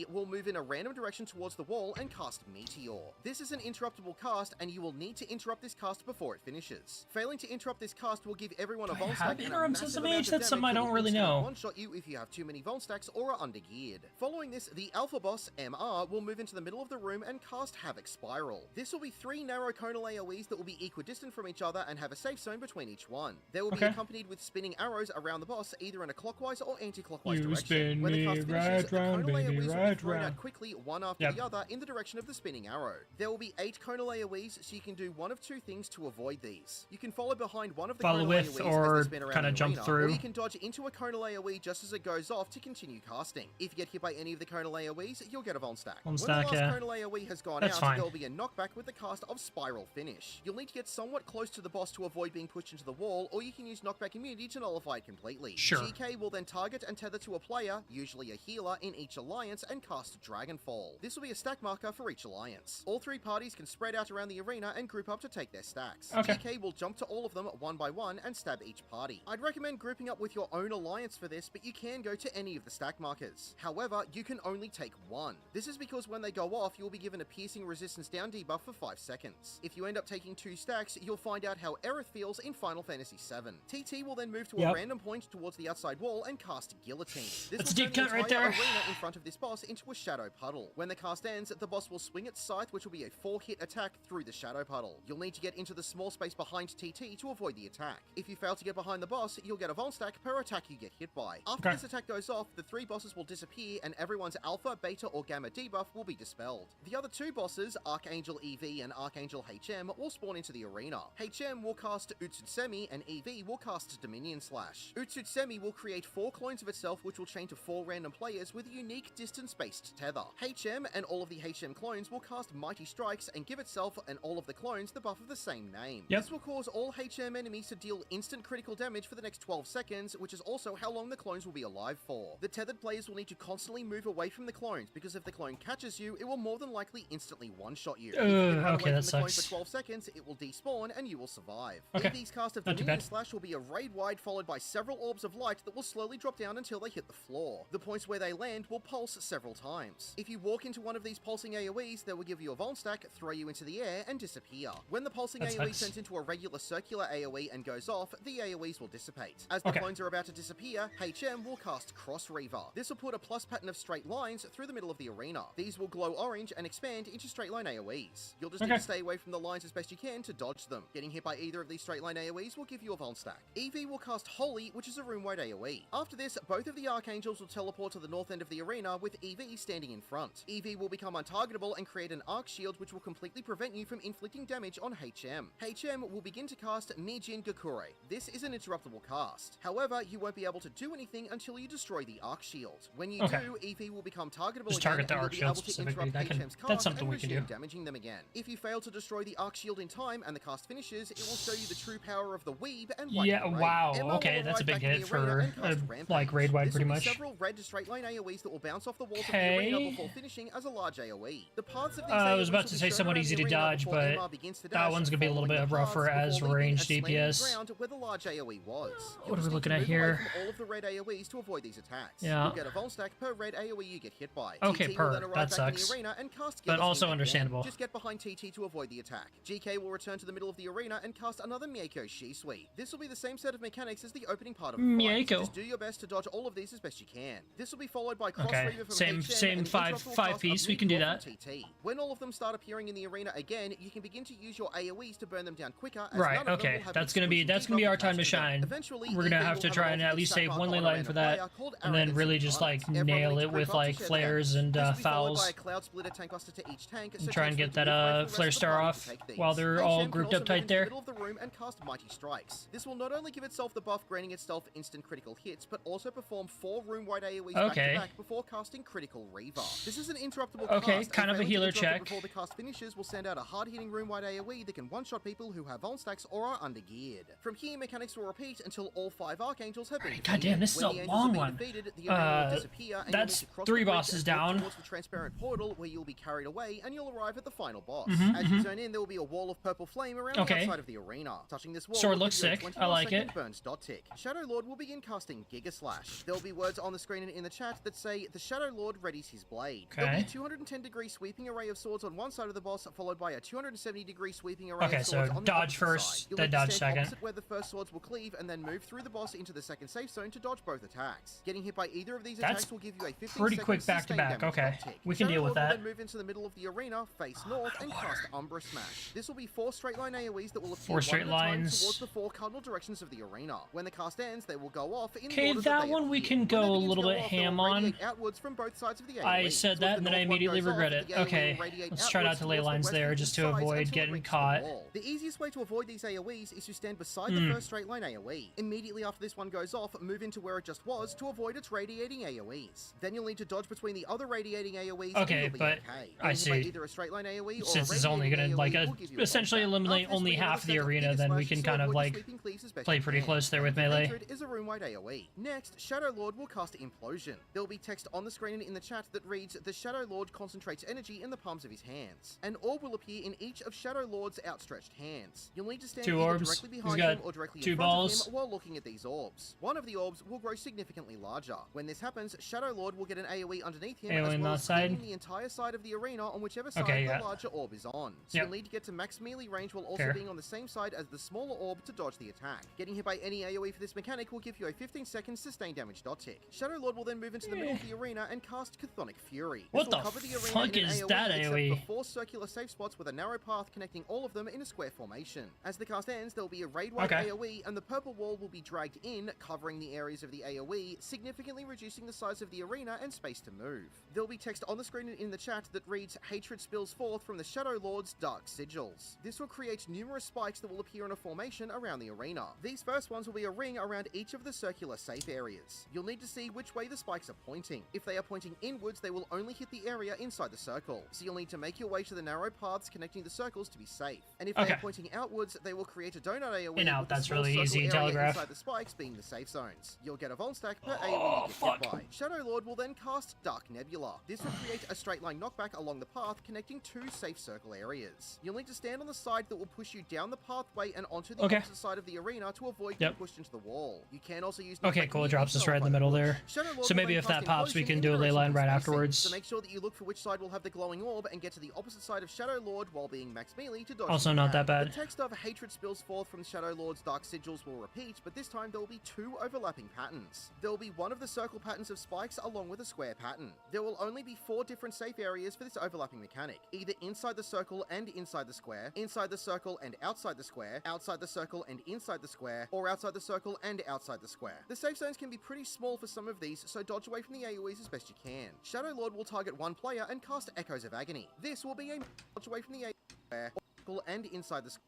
TT, will move in a random direction towards the wall and cast Meteor. This is an interruptible cast, and you will need to interrupt this cast before it finishes. Failing to interrupt this cast will give everyone a Do I Vuln have stack and a interim massive system amount age? of That's something I damage that don't will really instantly know. one-shot you if you have too many Vuln stacks or are undergeared. Following this, the Alpha boss, MR, will move into the middle of the room and cast Havoc Spiral. This will be 3 narrow conal AoEs that will be equidistant from each other and have a safe zone between each one. They will be Okay. accompanied with spinning arrows around the boss, either in a clockwise or anti-clockwise You direction. spin When the me cast finishes, right the round, conal baby, AoEs will be right thrown round. out quickly, one after Yep. the other, in the direction of the spinning arrow. There will be 8 conal AoEs, so you can do one of 2 things to avoid these. You can follow behind one of the Follow conal with AoEs or as they spin around kinda the jump arena, through. or you can dodge into a conal AoE just as it goes off to continue casting. If you get hit by any of the conal AoEs, you'll get a Vuln stack. Vuln When stack, the last yeah. conal AoE has gone That's out, fine. there will be a knockback with the cast of Spiral Finish. You'll need to get somewhat close to the boss to avoid being pushed into the wall, or you can use knockback immunity to nullify it completely. Sure. GK will then target and tether to a player, usually a healer, in each alliance and cast Dragonfall. This will be a stack marker for each alliance. All 3 parties can spread out around the arena and group up to take their stacks. Okay. GK will jump to all of them one by one and stab each party. I'd recommend grouping up with your own alliance for this, but you can go to any of the stack markers. However, you can only take 1. This is because when they go off, you'll be given a piercing resistance down debuff for 5 seconds. If you end up taking 2 stacks, you'll find out how Aerith feels in Final Fantasy VII. TT will then move to a Yep. random point towards the outside wall and cast Guillotine. This That's will a deep turn cut the right entire there. arena in front of this boss into a shadow puddle. When the cast ends, the boss will swing its scythe, which will be a 4-hit attack through the shadow puddle. You'll need to get into the small space behind TT to avoid the attack. If you fail to get behind the boss, you'll get a Vol stack per attack you get hit by. After Okay. this attack goes off, the 3 bosses will disappear and everyone's alpha, beta, or gamma debuff will be dispelled. The other 2 bosses, Archangel EV and Archangel HM, will spawn into the arena. HM will cast Utsutsemi and EV will cast Dominion Slash. Utsutsemi will create 4 clones of itself which will chain to 4 random players with a unique distance-based tether. HM and all of the HM clones will cast Mighty Strikes and give itself and all of the clones the buff of the same name. Yep. This will cause all HM enemies to deal instant critical damage for the next 12 seconds, which is also how long the clones will be alive for. The tethered players will need to constantly move away from the clones, because if the clone catches you, it will more than likely instantly one-shot you. If you can run okay, away that from the clone sucks. for 12 seconds, it will despawn and you will survive. Okay. EV's cast of Not too Dominion bad. Slash will be a raid-wide followed by several orbs of light that will slowly drop down until they hit the floor. The points where they land will pulse several times. If you walk into one of these pulsing AoEs, they will give you a Vol stack, throw you into the air, and disappear. When the pulsing That AoE sucks. turns into a regular circular AoE and goes off, the AoEs will dissipate. As the Okay. clones are about to disappear, HM will cast Cross Reaver. This will put a plus pattern of straight lines through the middle of the arena. These will glow orange and expand into straight line AoEs. You'll just need Okay. to stay away from the lines as best you can to dodge them. Getting hit by either of these straight line AoEs will give you a Vol stack. EV will cast Holy, which is a room-wide AoE. After this, both of the Archangels will teleport to the north end of the arena with EV standing in front. EV will become untargetable and create an arc shield which will completely prevent you from inflicting damage on HM. HM will begin to cast Mijin Gakure. This is an interruptible cast. However, you won't be able to do anything until you destroy the arc shield. When you Okay. do, EV will become targetable Just again target the and arc you'll be shield able to specifically. interrupt That can- HM's cast that's something and we can resume do. damaging them again. If you fail to destroy the arc shield in time and the cast finishes, it will show you the true power of the weeb and wipe Yeah, the raid. wow, Emma okay, will that's a arrive big back in hit the arena for, and cast Rampage. like, raid-wide This pretty will be much. several red straight line AoEs that will bounce off the walls of the arena Okay. before finishing as a large AoE. The paths of these I was AoEs about will to be say shown somewhat around easy the to arena dodge, before but Emma begins to that dash, one's gonna be a little following bit the rougher paths as before leaving ranged and slamming the DPS. ground where the large AoE was. What are we You'll just need looking to at move away here? from all of the red AoEs to avoid these attacks. Yeah. You'll get a Vol stack per red AoE you get hit by. Okay, TT per. will then arrive That back sucks. in the arena and cast But Guillotine also again. understandable. Just get behind TT to avoid the attack. GK will return to the middle of the arena and cast another Mieko Shisui. This will be the same set of mechanics as the opening part of the fight. Mieko. Just do your best to dodge all of these as best you can. This will be followed by Cross Okay, Reaver from same- HM same and the five interruptible cast of piece, we can Meteor do from that. TT. When all of them start appearing in the arena again, you can begin to use your AoEs to burn them down quicker. As Right, none of them okay, will have that's an gonna be exclusive our debuff time to attached them. shine. Eventually, We're gonna EV have will to an try and ultimate at least stack save mark one on ley a line random for that, player called and then Arrogance really just, Incarnate. like, Everyone nail needs it to with, group up like, to share flares them. and, This will be followed fouls. by a Cloud Splitter tank buster to each tank, so Try and tanks get need to that, move away from the rest flare of the star party to off take these. while they're HM all can grouped also up move tight into the there. middle of the room and cast Mighty Strikes. This will not only give itself the buff granting itself instant critical hits, but also perform 4 room-wide AoEs back Okay. to back before casting Critical Reaver. This is an interruptible Okay, cast. kind and of a failing to healer interrupt it check. Before the cast finishes, will send out a hard-hitting room-wide AoE that can one-shot people who have Vol stacks or are under-geared. From here, mechanics will repeat until all 5 Archangels have been defeated. Goddamn, this is When a the angels long have been one. defeated, the arena will disappear, and you'll That's need to cross 3 the bridge bosses and walk down. towards the transparent portal where you'll be carried away, and you'll arrive at the final boss. Mm-hmm, As you zone in, there will be a wall of purple flame around the Okay. outside of the arena. Touching this wall Sword will looks give you a sick. 20 I like second it. Burns dot tick. Shadow Lord will begin casting Giga Slash. There will be words on the screen and in the chat that say, "The Shadow Lord readies his blade." There'll be Okay. a 210-degree sweeping array of swords on one side of the boss, followed by a 270-degree sweeping array Okay, of so swords on the dodge opposite first, side. You'll then need to dodge stand second. opposite where the first swords will cleave, and then move through the boss into the second safe zone to dodge both attacks. Getting hit by either of these That's attacks will give you a 15 pretty second quick back-to-back. sustained damage Okay, dot tick. we can Shadow deal with Lord will that. then move into the middle of the arena, face north, and cast Umbra Smash. This will be 4 straight line AoEs that will appear 4 straight one at a time lines. towards the 4 cardinal directions of the arena. When the cast ends, they will go off in the Okay, order that they one we appear. can When go they a begin to little go bit off, they will ham on. radiate outwards from both sides of the AoE. I said So that if and the then I north one immediately goes off, regret it. the AoE will Okay, radiate let's try not outwards to lay towards the lines west there and just east to sides avoid until it getting reaches the caught. wall. The easiest way to avoid these AoEs is to stand beside the first straight line AoE. Immediately after this one goes off, move into where it just was to avoid its radiating AoEs. Then you'll need to dodge between the other radiating AoEs. Okay, and you'll be but okay. I Getting hit by see. Either a straight line AoE or Since a it's only radiating gonna, like, AoE will give you a essentially Vol stack. eliminate After this, only we have half a the second arena, Giga then we Slash can sword kind of, where like, the sweeping cleaves as best play you pretty can. close there with The melee. hatred is a room-wide AoE. Next, Shadow Lord will cast Implosion. There will be text on the screen and in the chat that reads, "The Shadow Lord concentrates energy in the palms of his hands." An orb will appear in each of Shadow Lord's outstretched hands. You'll need to stand 2 either orbs. directly He's behind got him or directly 2 in front balls. of him while looking at these orbs. One of the orbs will grow significantly larger. When this happens, Shadow Lord will get an AoE underneath him AoE as on well that as side? scanning the entire side of the arena on whichever side Okay, the yeah. larger orb is on. So Yep. you'll need to get to max melee melee range while also being on the same side as the smaller orb to dodge the attack. Getting hit by any AoE for this mechanic will give you a 15-second sustained damage dot tick. Shadow Lord will then move into the middle of the arena and cast Chthonic Fury. What the fuck is that AoE? Except for 4 circular safe spots with a narrow path connecting all of them in a square formation. As the cast ends, there will be a raid-wide AoE, and the purple wall will be dragged in, covering the areas of the AoE, significantly reducing the size of the arena and space to move. There will be text on the screen and in the chat that reads, "Hatred spills forth from the Shadow Lord's dark sigils." This will create numerous spikes that will appear in a formation around the arena. These first ones will be a ring around each of the circular safe areas. You'll need to see which way the spikes are pointing. If they are pointing inwards, they will only hit the area inside the circle, so you'll need to make your way to the narrow paths connecting the circles to be safe. And if they are pointing outwards, they will create a donut AoE with the small really easy circle to area telegraph. inside the spikes being the safe zones. You'll get a Vol stack per AoE you get hit by. Shadow Lord will then cast Dark Nebula. This will create a straight line knockback along the path connecting 2 safe circle areas. You'll need to stand on the side that will push you down the pathway and onto the opposite side of the arena to avoid being pushed into the wall. You can also use cool, it drops us right in the middle there. So maybe if that pops, we can do a ley line right afterwards. So make sure that you look for which side will have the glowing orb and get to the opposite side of Shadow Lord while being max melee to dodge. Also not that bad. The text of "Hatred spills forth from Shadow Lord's dark sigils" will repeat, but this time there will be 2 overlapping patterns. There will be one of the circle patterns of spikes along with a square pattern. There will only be 4 different safe areas for this overlapping mechanic, either inside the circle and inside the square, inside the circle and outside the square, outside the circle and inside the square, or outside the circle and outside the square. The safe zones can be pretty small for some of these, so dodge away from the AoEs as best you can. Shadow Lord will target one player and cast Echoes of Agony. This will be a dodge away from the AoE and inside the square.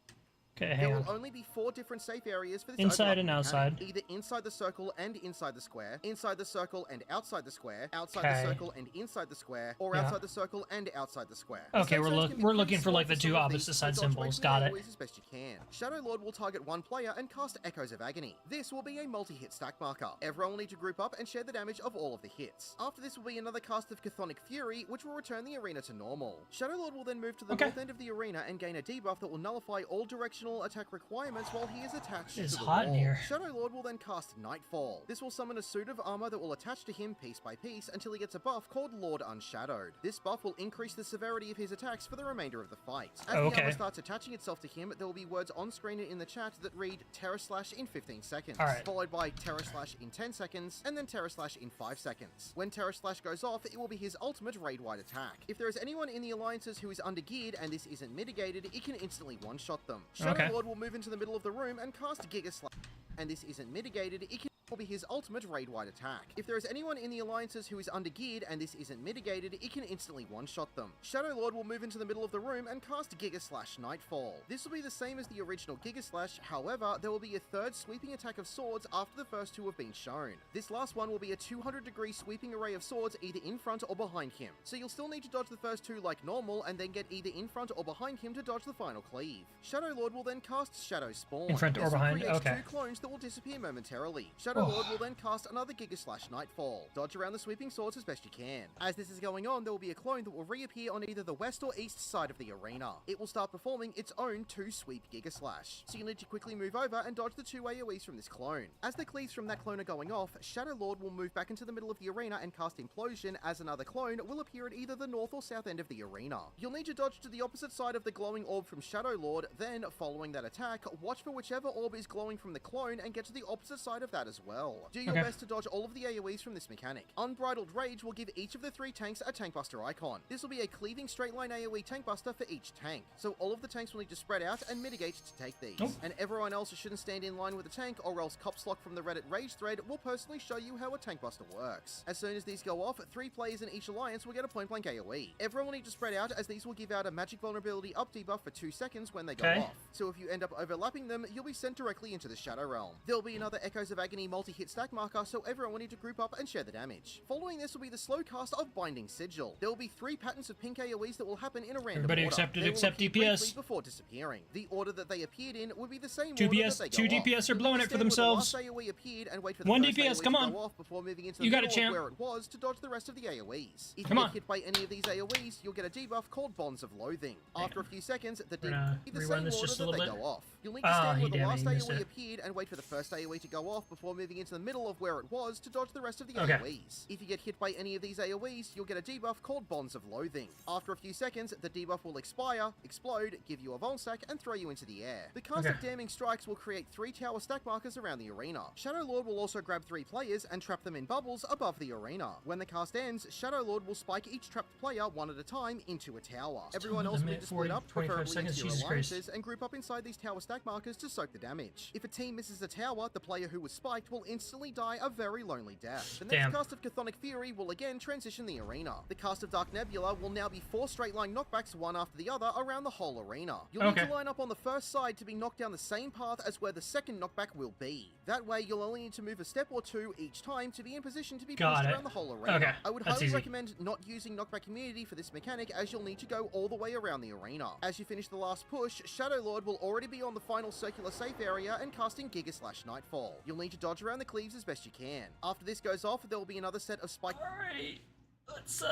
Okay, there will only be 4 different safe areas for this inside and outside. Either inside the circle and inside the square, inside the circle and outside the square, outside the circle and inside the square, or outside the circle and outside the square. Okay, we're looking for like the 2 opposite side symbols. Got it. As best you can. Shadow Lord will target one player and cast Echoes of Agony. This will be a multi-hit stack marker. Everyone will need to group up and share the damage of all of the hits. After this will be another cast of Chthonic Fury, which will return the arena to normal. Shadow Lord will then move to the north end of the arena and gain a debuff that will nullify all directional attack requirements while he is attached to the wall. Shadow Lord will then cast Nightfall. This will summon a suit of armor that will attach to him piece by piece until he gets a buff called Lord Unshadowed. This buff will increase the severity of his attacks for the remainder of the fight. As the armor starts attaching itself to him, there will be words on screen and in the chat that read Terror Slash in 15 seconds, followed by Terror Slash in 10 seconds, and then Terror Slash in 5 seconds. When Terror Slash goes off, it will be his ultimate raid-wide attack. If there is anyone in the alliances who is undergeared and this isn't mitigated, it can instantly one-shot them. Shadow Lord will move into the middle of the room and cast Giga Slash, and this isn't mitigated, it can will be his ultimate raid-wide attack. If there is anyone in the alliances who is undergeared and this isn't mitigated, it can instantly one-shot them. Shadow Lord will move into the middle of the room and cast Giga Slash Nightfall. This will be the same as the original Giga Slash, however, there will be a 3rd sweeping attack of swords after the first 2 have been shown. This last one will be a 200-degree sweeping array of swords either in front or behind him, so you'll still need to dodge the first 2 like normal and then get either in front or behind him to dodge the final cleave. Shadow Lord will then cast Shadow Spawn. In front or behind, this will create 2 clones that will disappear momentarily. Shadow Lord will then cast another Giga Slash Nightfall. Dodge around the sweeping swords as best you can. As this is going on, there will be a clone that will reappear on either the west or east side of the arena. It will start performing its own 2-sweep Giga Slash, so you need to quickly move over and dodge the 2 AoEs from this clone. As the cleaves from that clone are going off, Shadow Lord will move back into the middle of the arena and cast Implosion, as another clone will appear at either the north or south end of the arena. You'll need to dodge to the opposite side of the glowing orb from Shadow Lord, then, following that attack, watch for whichever orb is glowing from the clone and get to the opposite side of that as well. Do your best to dodge all of the AoEs from this mechanic. Unbridled Rage will give each of the 3 tanks a Tank Buster icon. This will be a cleaving straight line AoE Tank Buster for each tank, so all of the tanks will need to spread out and mitigate to take these. And everyone else shouldn't stand in line with the tank, or else Copslock from the Reddit Rage thread will personally show you how a Tank Buster works. As soon as these go off, 3 players in each alliance will get a point blank AoE. Everyone will need to spread out, as these will give out a magic vulnerability up debuff for 2 seconds when they go off. So if you end up overlapping them, you'll be sent directly into the Shadow Realm. There'll be another Echoes of Agony multi-hit stack marker, so everyone will need to group up and share the damage. Following this will be the slow cast of Binding Sigil. There will be 3 patterns of pink AoEs that will happen in a random order. Accepted except DPS. Before disappearing. The order that they appeared in would be the same 2 order DPS, that they go 2 DPS off. are blowing it for themselves. The last AoE appeared and wait for the 1 first DPS, AoE come to on. go off before moving into the You got middle it, champ. where it was to dodge the rest of the AoEs. If Come you on. get hit by any of these AoEs, you'll get a debuff called Bonds of Loathing. After a few seconds, the We're debuff gonna will be the rerun same this order just a that little they bit. go off. You'll need to stand where the damn it, last you missed AoE it. appeared and wait for the first AoE to go off before moving into the middle of where it was to dodge the rest of the Okay. AoEs. If you get hit by any of these AoEs, you'll get a debuff called Bonds of Loathing. After a few seconds, the debuff will expire, explode, give you a Vol Stack, and throw you into the air. The cast of Damning Strikes will create 3 tower stack markers around the arena. Shadow Lord will also grab 3 players and trap them in bubbles above the arena. When the cast ends, Shadow Lord will spike each trapped player one at a time into a tower. Everyone else will need to split up, preferably into your alliances, and group up inside these tower stack markers to soak the damage. If a team misses a tower, the player who was spiked will instantly die a very lonely death. The next cast of Chthonic Fury will again transition the arena. The cast of Dark Nebula will now be 4 straight line knockbacks one after the other around the whole arena. You'll need to line up on the first side to be knocked down the same path as where the second knockback will be. That way you'll only need to move a step or 2 each time to be in position to be pushed around the whole arena. I would highly recommend not using knockback immunity for this mechanic, as you'll need to go all the way around the arena. As you finish the last push, Shadow Lord will already be on the final circular safe area and casting Giga/Nightfall. You'll need to dodge around the cleaves as best you can. After this goes off, there will be another set of spike. Alright, let's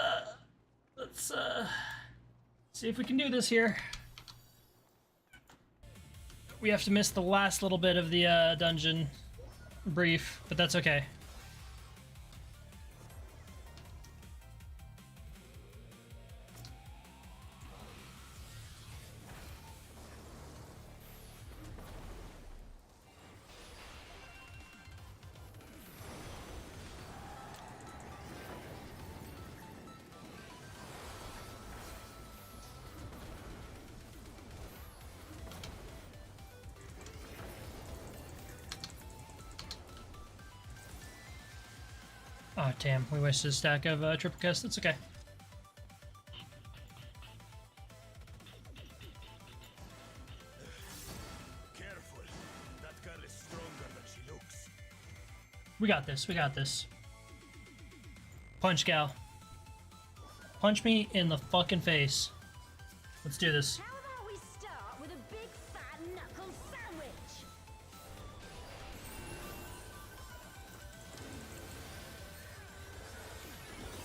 see if we can do this here. We have to miss the last little bit of the dungeon brief, but that's okay. Oh damn, we wasted a stack of triple cast, that's okay. Careful. That girl is stronger than she looks. We got this, we got this. Punch, gal. Punch me in the fucking face. Let's do this. How about we start with a big fat knuckle sandwich?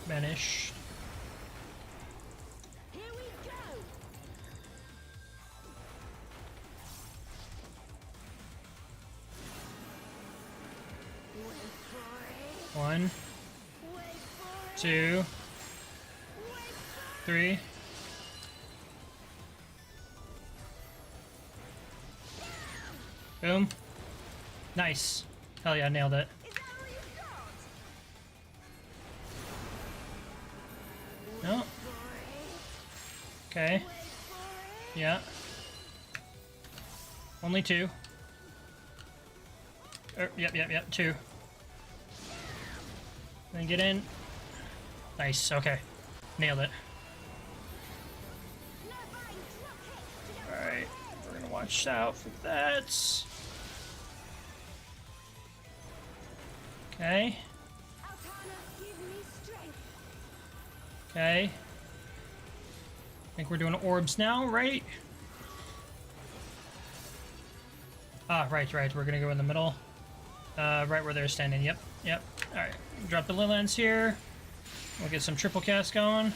Vanish. Here we go. Wait for it. 1, Wait for it. 2, 3. Boom. Nice. Hell yeah, nailed it. Is that all you've got? No. Okay. Wait for it. Yeah. Only 2. Yep, 2. Then get in. Nice, okay. Nailed it. No biting, drop hits. Alright, we're gonna watch out for that. Okay. Altana, give me strength. Okay. I think we're doing orbs now, right? Ah, right. We're gonna go in the middle. Right where they're standing. Yep. Alright. Drop the Leylands here. We'll get some triple cast going.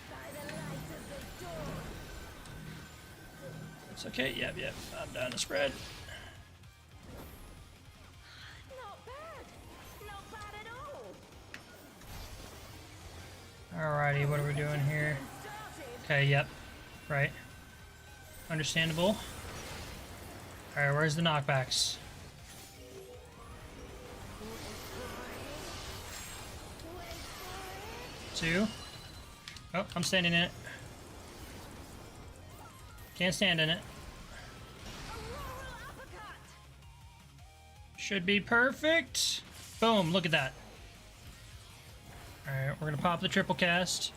By the light of the dawn. It's okay. Yep. I'm down to spread. Not bad. Not bad at all. Alrighty, what are we doing here? Started. Okay, yep. Right. Understandable. Alright, where's the knockbacks? Wait for 2. Oh, I'm standing in it. Can't stand in it. it. Auroral uppercut. Should be perfect. Boom, look at that. Alright, we're gonna pop the triple cast.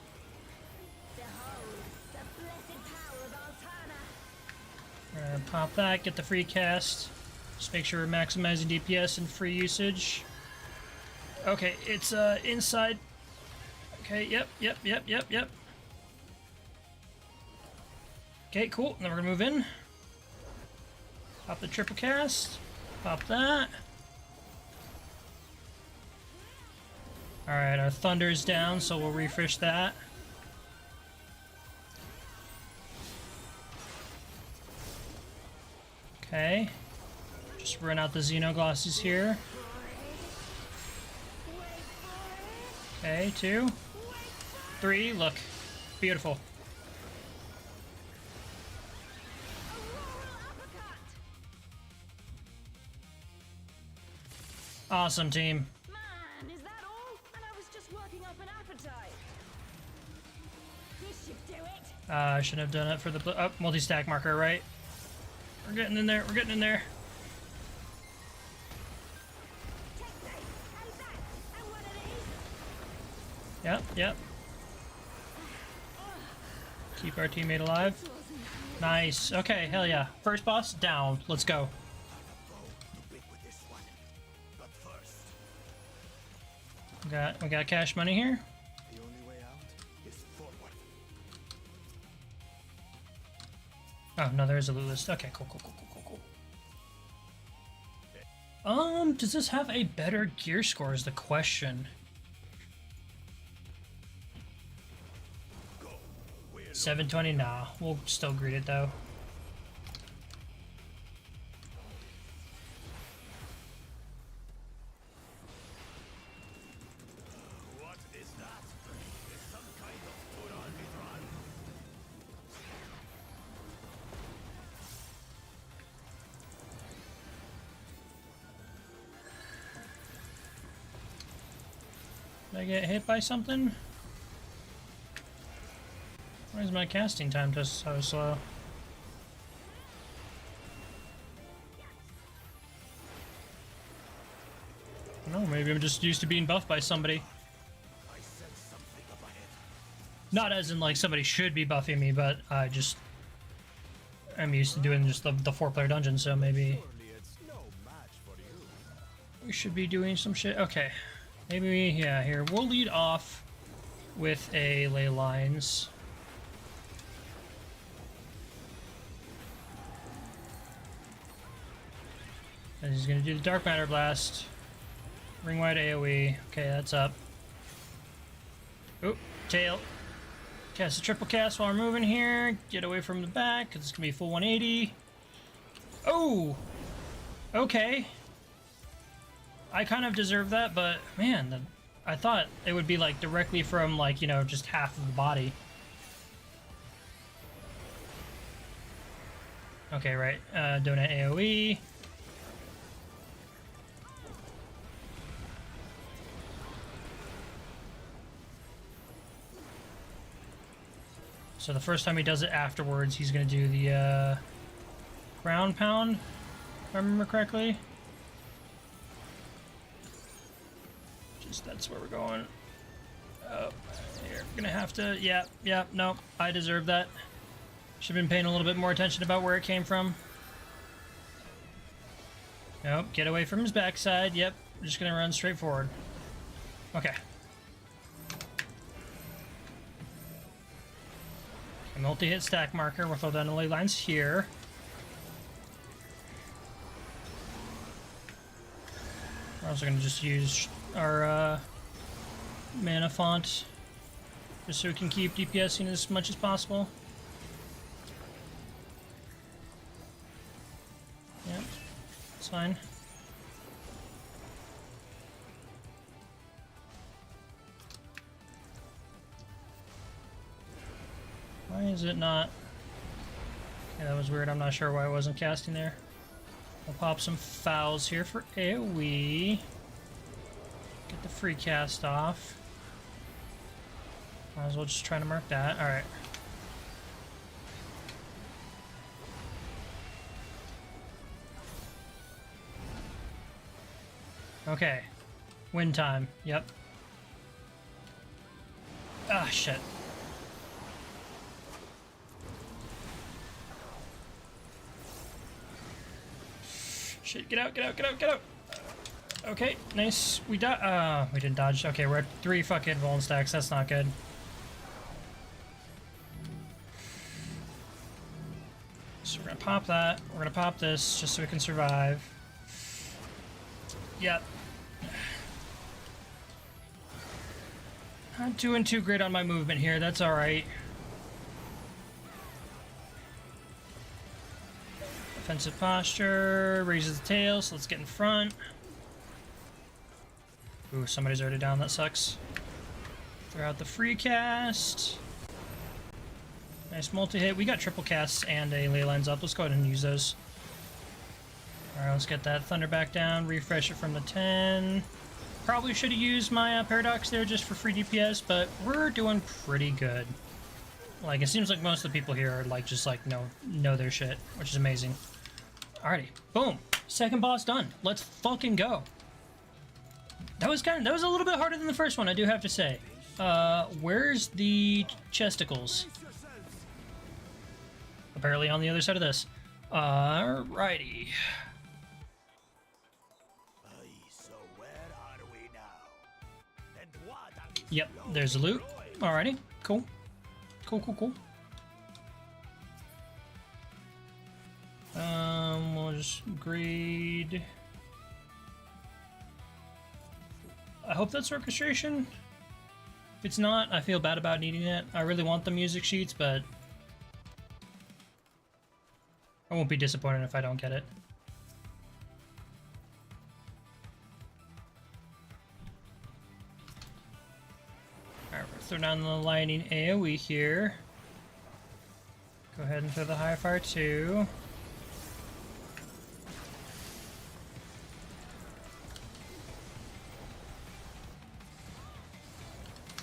Behold, the blessed power of Altana. We're gonna pop that, get the free cast. Just make sure we're maximizing DPS and free usage. Okay, it's inside. Okay, yep. Okay, cool. Then we're gonna move in. Pop the triple cast. Pop that. Alright, our thunder is down, so we'll refresh that. Okay. Just run out the Xenoglosses here. Okay, 2, 3, look. Beautiful. Awesome, team. Man, is that all? And I was just working up an appetite. This should do it. I shouldn't have done it for the multi-stack marker, right? We're getting in there. We're getting in there. Yep, yep. Keep our teammate alive. Nice. Okay, hell yeah. First boss down. Let's go. We got cash money here. The only way out is forward. Oh no, there is a loot list. Okay, cool. Does this have a better gear score is the question. 720, nah. We'll still greet it though. What is that? Is some kind of Turan Midran? Did I get hit by something? Why is my casting time just so slow? No, maybe I'm just used to being buffed by somebody. I sense something up ahead. Not as in like somebody should be buffing me, but I just I'm used to doing just the 4-player dungeon, so maybe Surely it's no match for you. we should be doing some shit. Okay, maybe yeah. Here we'll lead off with a ley lines. And he's gonna do the Dark Matter Blast. Ring wide AoE. Okay, that's up. Oop, tail. Cast a triple cast while we're moving here. Get away from the back, because it's gonna be full 180. Oh! Okay. I kind of deserve that, but man, I thought it would be like directly from like, you know, just half of the body. Okay, right. Donut AoE. So the first time he does it afterwards, he's going to do the ground pound, if I remember correctly. Just that's where we're going. Oh, you're going to have to... Yeah, no, I deserve that. Should have been paying a little bit more attention about where it came from. Nope, get away from his backside. Yep, we're just going to run straight forward. Okay. A multi-hit stack marker. We'll throw down the ley lines here. We're also going to just use our mana font just so we can keep DPSing as much as possible. Yep, it's fine. Why is it not? Okay, that was weird. I'm not sure why I wasn't casting there. I'll pop some fouls here for AoE. Get the free cast off. Might as well just try to mark that. Alright. Okay. Win time. Yep. Ah, shit. Shit, get out, get out, get out, get out! Okay, nice. We didn't dodge. Okay, we're at 3 fucking Vuln stacks. That's not good. So we're gonna pop that. We're gonna pop this just so we can survive. Yep. Not doing too great on my movement here. That's alright. Defensive posture, raises the tail, so let's get in front. Ooh, somebody's already down, that sucks. Throw out the free cast. Nice multi-hit. We got triple casts and a ley lines up. Let's go ahead and use those. Alright, let's get that thunder back down, refresh it from the 10. Probably should have used my paradox there just for free DPS, but we're doing pretty good. Like, it seems like most of the people here are like just like know their shit, which is amazing. Alrighty, boom. Second boss done. Let's fucking go. That was a little bit harder than the first one, I do have to say. Where's the chesticles? Apparently on the other side of this. Alrighty. So where are we now? And what are these Yep, there's the loot. Alrighty, cool. Cool. We'll just grade. I hope that's orchestration. If it's not, I feel bad about needing it. I really want the music sheets, but I won't be disappointed if I don't get it. Alright, we'll throw down the lightning AoE here. Go ahead and throw the high fire too.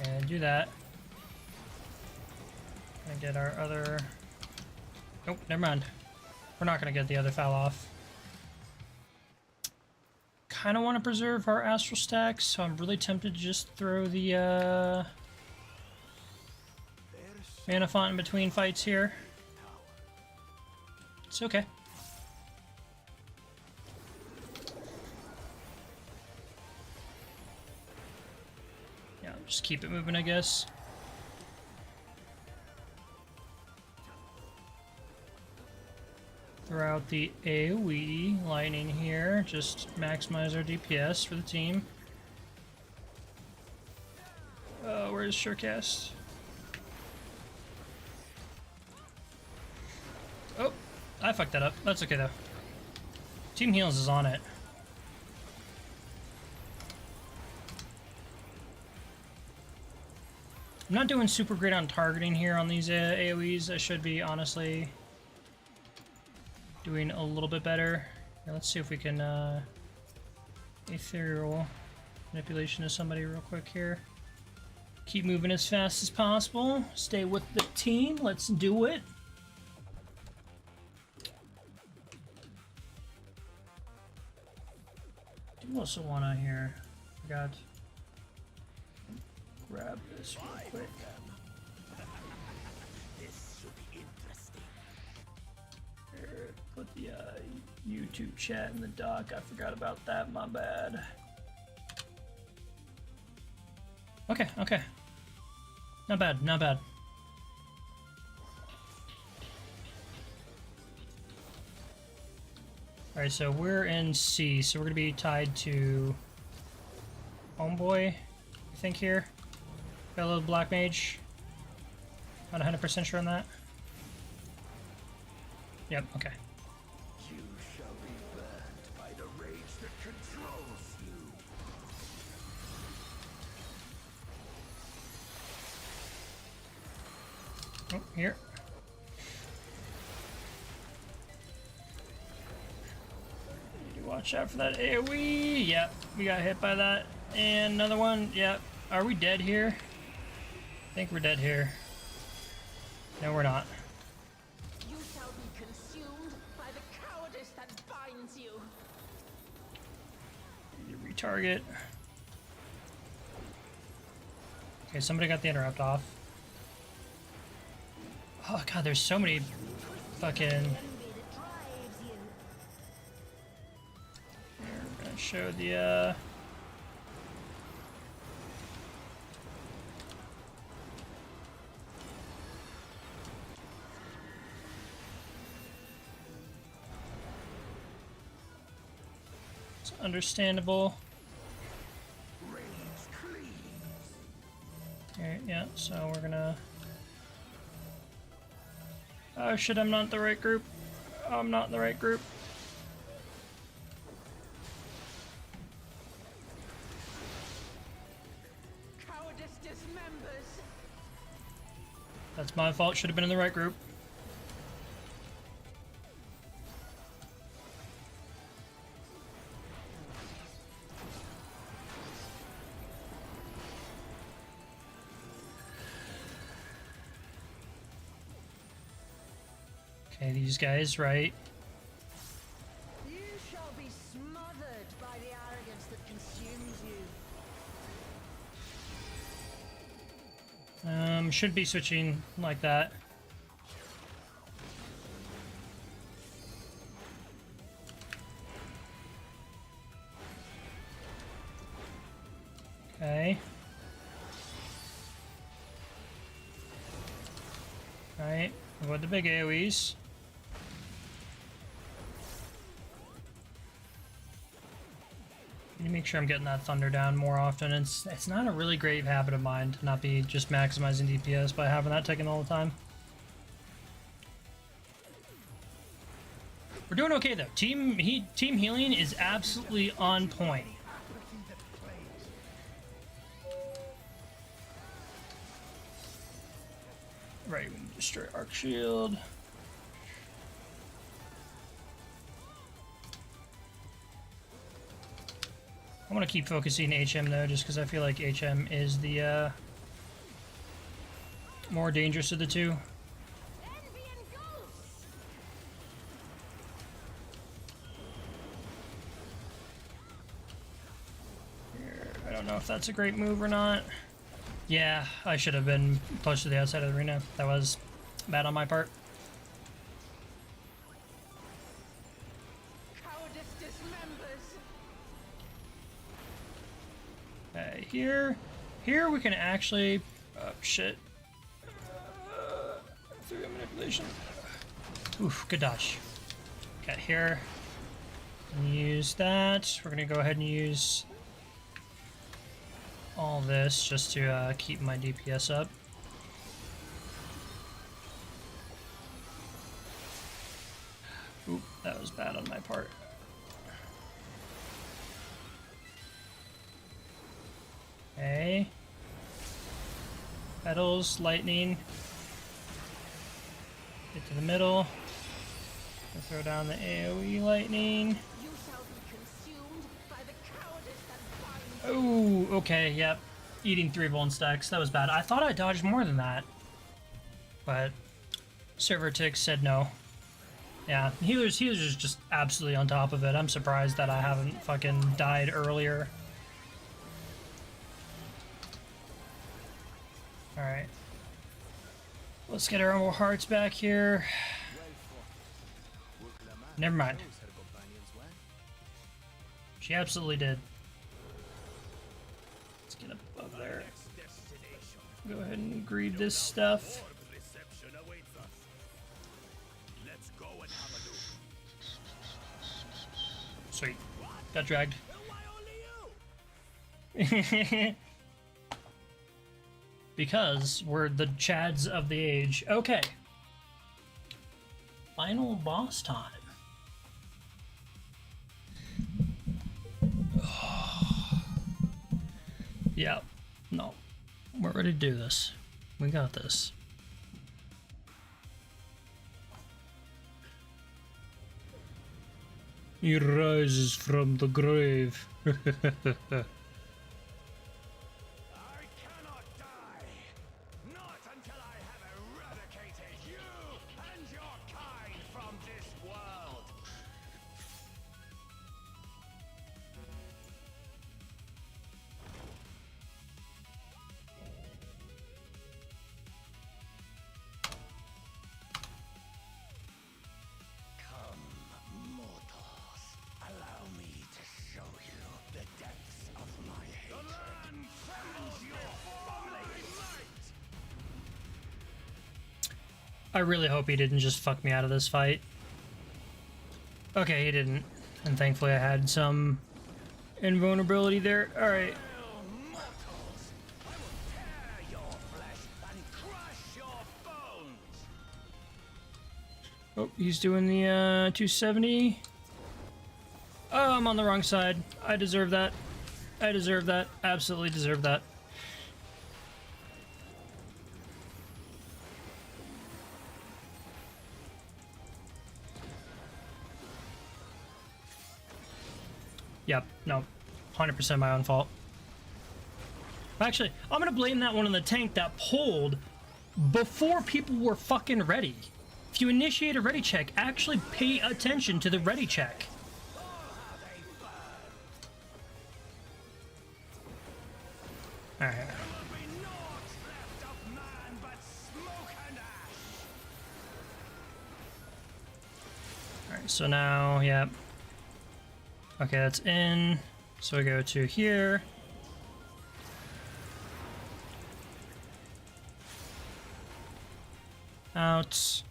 And do that. And get our other... Nope, never mind. We're not going to get the other foul off. Kind of want to preserve our astral stacks, so I'm really tempted to just throw the mana font in between fights here. It's okay. Yeah, just keep it moving, I guess. Throw out the AoE lightning here, just maximize our DPS for the team. Where's Surecast? Oh, I fucked that up. That's okay though. Team Heals is on it. I'm not doing super great on targeting here on these AoEs. I should be, honestly, doing a little bit better. Now let's see if we can ethereal manipulation of somebody real quick here. Keep moving as fast as possible. Stay with the team. Let's do it. Do also want to here. Forgot. Grab this real quick. This should be interesting. Here, put the YouTube chat in the dock. I forgot about that. My bad. Okay, okay. Not bad, not bad. Alright, so we're in C, so we're gonna be tied to Homeboy, I think here. Got a little Black Mage. Not 100% sure on that. Yep, okay. You shall be burnt by the rage that controls you. Oh, here. Need to watch out for that AoE. Yep, we got hit by that. And another one. Yep. Are we dead here? I think we're dead here. No, we're not. You shall be consumed by the cowardice that binds you. Need to retarget. Okay, somebody got the interrupt off. Oh god, there's so many fucking... Here, we're gonna show the it's understandable. Here, yeah, so we're gonna... Oh shit, I'm not the right group. I'm not in the right group. Cowardice dismembers. That's my fault. Should have been in the right group. Okay, these guys, right? You shall be smothered by the arrogance that consumes you. Should be switching like that. Okay. Right, what the big AoEs? Need to make sure I'm getting that thunder down more often. It's not a really great habit of mine to not be just maximizing DPS by having that taken all the time. We're doing okay though. Team healing is absolutely on point. Right, we can destroy Arc Shield. I want to keep focusing HM though, just because I feel like HM is the more dangerous of the two. I don't know if that's a great move or not. Yeah, I should have been close to the outside of the arena. That was bad on my part. Cowardice dismembers. Here we can actually, shit. 3 manipulation. Oof, good dodge. Okay, here. Use that. We're gonna go ahead and use all this just to keep my DPS up. Oop, that was bad on my part. Okay. Petals, lightning. Get to the middle. Throw down the AoE lightning. You shall be consumed by the cowardice that binds. Oh, okay, yep. Eating 3 bone stacks. That was bad. I thought I dodged more than that. But server tick said no. Yeah, healers is just absolutely on top of it. I'm surprised that I haven't fucking died earlier. Alright. Let's get our own hearts back here. Never mind. She absolutely did. Let's get above there. Go ahead and greed this stuff. Sweet. Got dragged. Because we're the Chads of the age. Okay. Final boss time. Yeah. No. We're ready to do this. We got this. He rises from the grave. I cannot die. Not until I have eradicated you and your kind from this world. Come, mortals. Allow me to show you the depths of my hatred. The land trembles your family might. I really hope he didn't just fuck me out of this fight. Okay, he didn't. And thankfully I had some invulnerability there. Alright. Mortals, I will tear your flesh and crush your bones. Oh, he's doing the 270. Oh, I'm on the wrong side. I deserve that. I deserve that. Absolutely deserve that. Yep, no. 100% my own fault. Actually, I'm gonna blame that one on the tank that pulled before people were fucking ready. If you initiate a ready check, actually pay attention to the ready check. Alright. Alright, so now, yep. Okay, that's in. So we go to here. Out.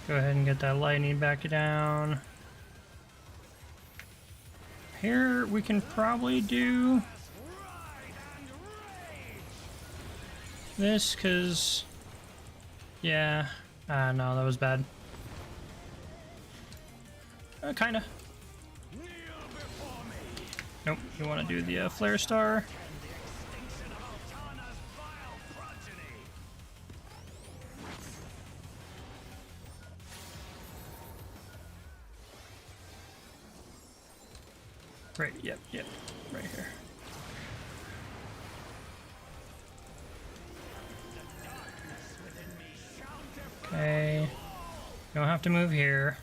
Go ahead and get that lightning back down. Here we can probably do this, because yeah, no, that was bad. Kinda. Nope, you want to do the flare star. Right, yep, right here. Okay, you don't have to move here.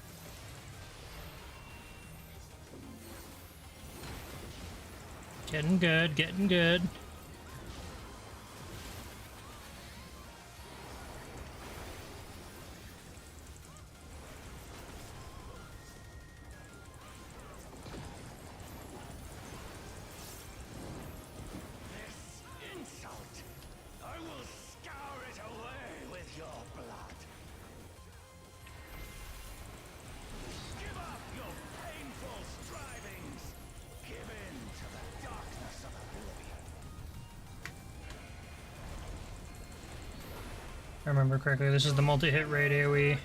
Getting good, getting good. If I remember correctly, this is the multi-hit rate AoE.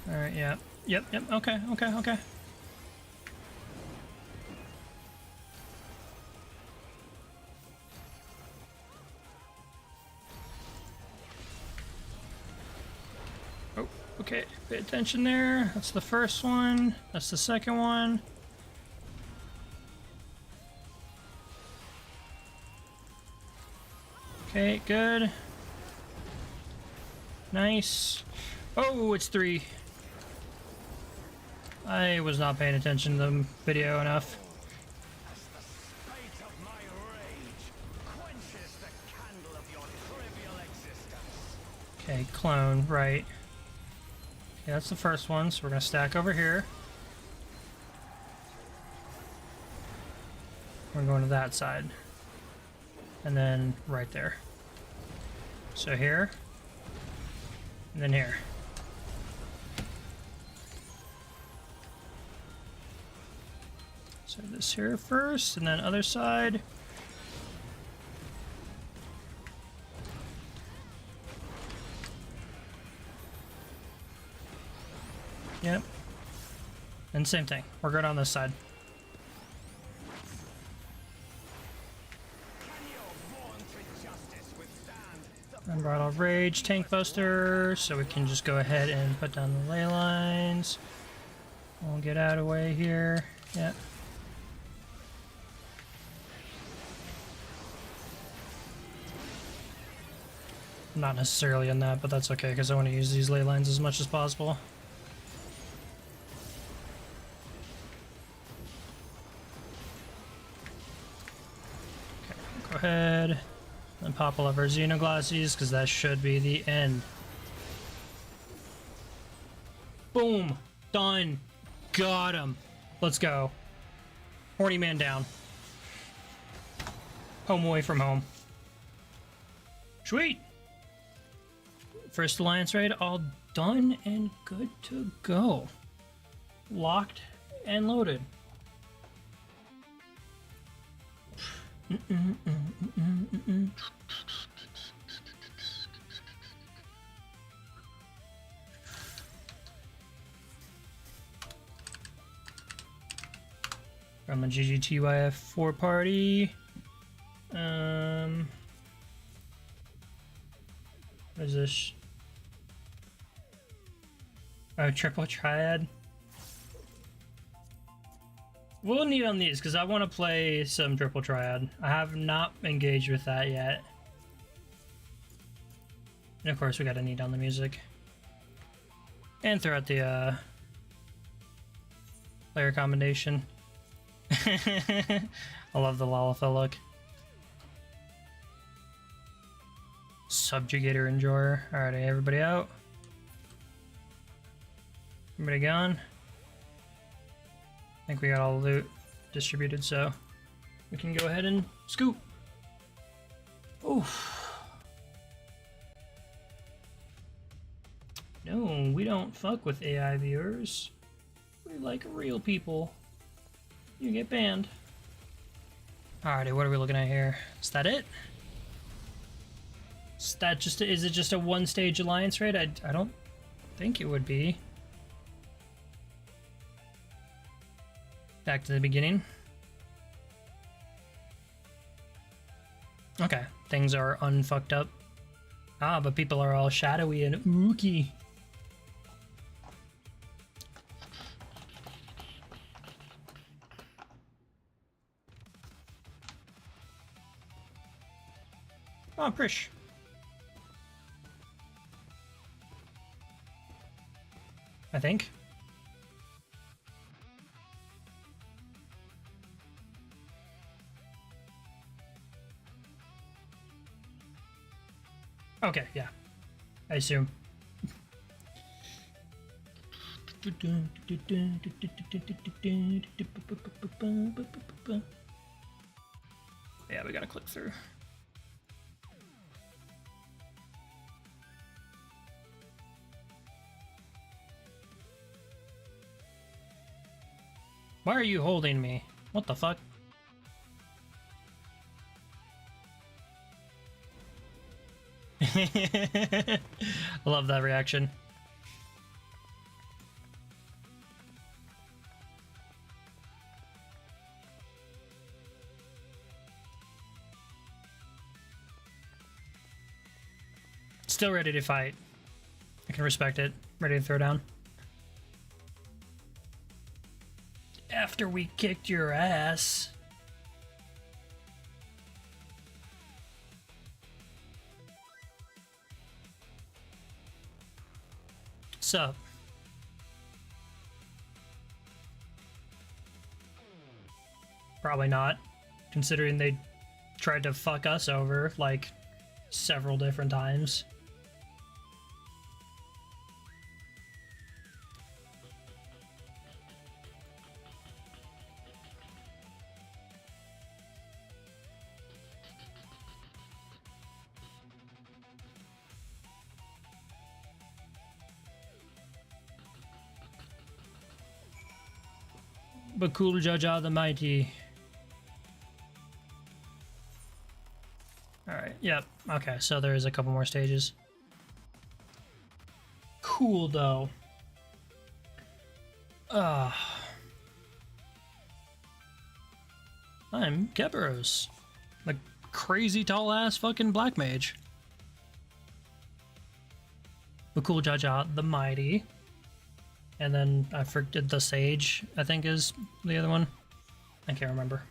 Alright, yeah. Yep, okay. Oh, okay, pay attention there. That's the first one. That's the second one. Okay, good. Nice. Oh, it's 3. I was not paying attention to the video enough. Okay, clone, right. Okay, that's the first one, so we're gonna stack over here. We're going to that side. And then right there. So here. And then here. So this here first, and then other side. Yep. And same thing. We're good on this side. Unbridled Rage, Tank Buster, so we can just go ahead and put down the ley lines. We'll get out of the way here. Yep. Not necessarily in that, but that's okay, because I want to use these ley lines as much as possible. Okay, go ahead and pop all of our Xenoglassies, because that should be the end. Boom! Done! Got him! Let's go. Horny man down. home away from home. Sweet! First alliance raid all done and good to go. Locked and loaded. From a GGTYF4 party. What is this? Oh, triple triad. We'll need on these because I want to play some triple triad. I have not engaged with that yet. And of course, we got to need on the music. And throughout the player combination. I love the Lalafell look. Subjugator Enjoyer. Alrighty, everybody out. Everybody gone. I think we got all the loot distributed, so we can go ahead and scoop. Oof. No, we don't fuck with AI viewers. We like real people. You get banned. Alrighty, what are we looking at here? Is that it? Is that just is it just a one-stage alliance raid? I don't think it would be. Back to the beginning. Okay, things are unfucked up. Ah, but people are all shadowy and ooky. Oh, Prish. I think. Okay, yeah. I assume. Yeah, we gotta click through. Why are you holding me? What the fuck? I love that reaction. Still ready to fight. I can respect it. Ready to throw down. After we kicked your ass. Sup? Probably not, considering they tried to fuck us over like several different times. But cool Jaja the Mighty. Alright, yep. Okay, so there's a couple more stages. Cool though. I'm Keperos. The crazy tall ass fucking black mage. But cool Jaja the Mighty. And then I forget the Sage, I think is the other one. I can't remember.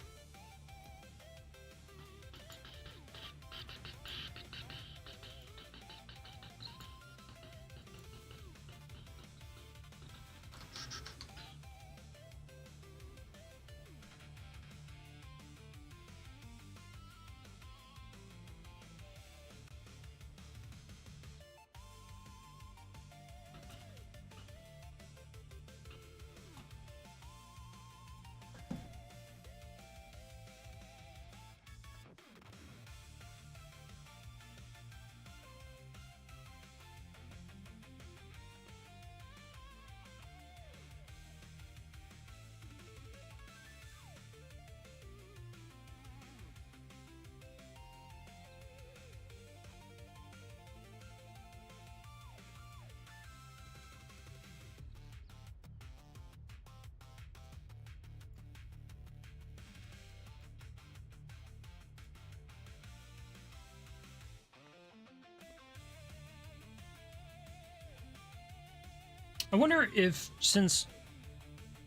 I wonder if, since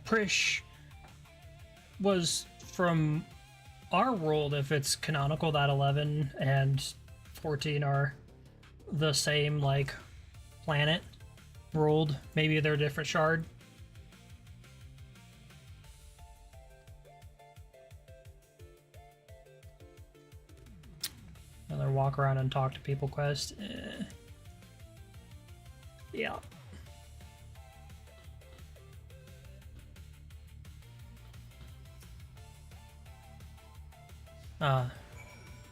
Prish was from our world, if it's canonical that 11 and 14 are the same, like, planet world. Maybe they're a different shard. Another walk around and talk to people quest. Yeah.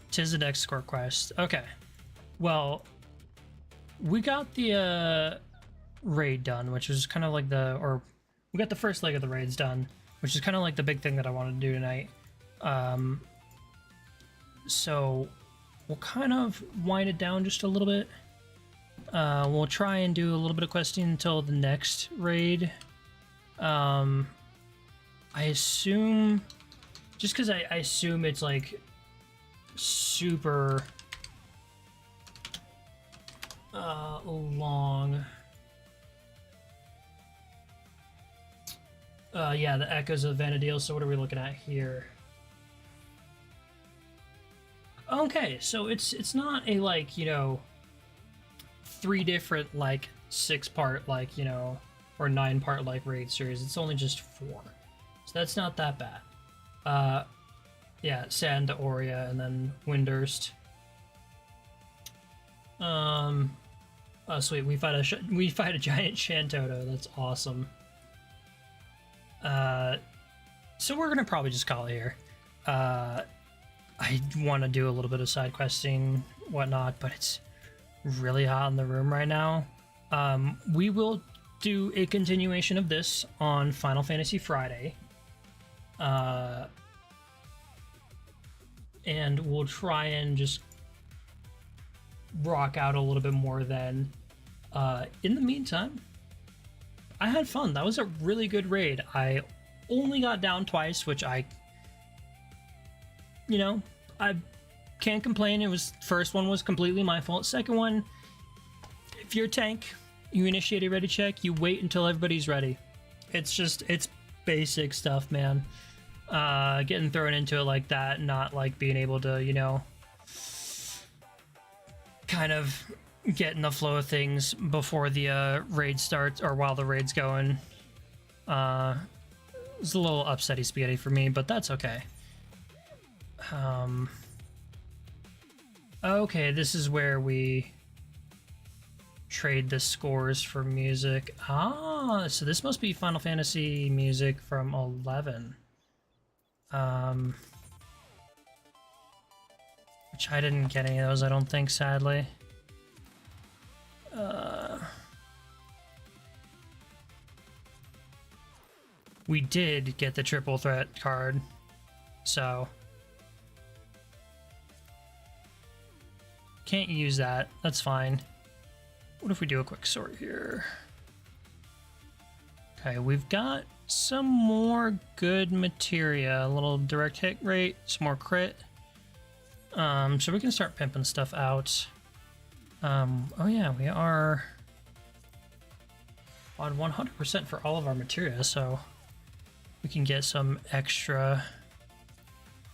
Tis an escort quest. Okay. Well, we got the raid done, which is kind of like we got the first leg of the raids done, which is kind of like the big thing that I wanted to do tonight. So we'll kind of wind it down just a little bit. We'll try and do a little bit of questing until the next raid. I assume, just because I assume it's like super long. Yeah, the Echoes of Vanadil. So what are we looking at here? Okay, so it's not a, like, you know, 3 different, like, 6-part, like, you know, or 9-part, like, raid series. It's only just 4, so that's not that bad. Yeah, Sand to Aurea and then Windurst. Oh, sweet, we fight a giant Shantoto. That's awesome. So we're gonna probably just call it here. I want to do a little bit of side questing, whatnot, but it's really hot in the room right now. We will do a continuation of this on Final Fantasy Friday. And we'll try and just rock out a little bit more then. In the meantime, I had fun. That was a really good raid. I only got down twice, which I can't complain. It was, first one was completely my fault. Second one, if you're a tank, you initiate a ready check, you wait until everybody's ready. It's basic stuff, man. Getting thrown into it like that, not like being able to, you know, kind of get in the flow of things before the raid starts, or while the raid's going. It's a little upsetty spaghetti for me, but that's okay. Okay, this is where we trade the scores for music. Ah, so this must be Final Fantasy music from 11. Which I didn't get any of those, I don't think, sadly. We did get the triple threat card, so can't use that. That's fine. What if we do a quick sort here? Okay, we've got some more good materia, a little direct hit rate, some more crit. So we can start pimping stuff out. Oh yeah, we are on 100% for all of our materia, so we can get some extra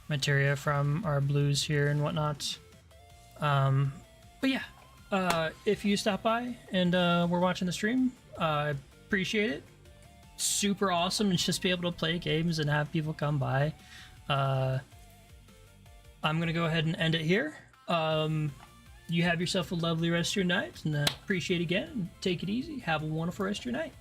materia from our blues here and whatnot. But yeah, if you stop by and we're watching the stream, I appreciate it. Super awesome to just be able to play games and have people come by. I'm gonna go ahead and end it here. You have yourself a lovely rest of your night, and appreciate it again. Take it easy. Have a wonderful rest of your night.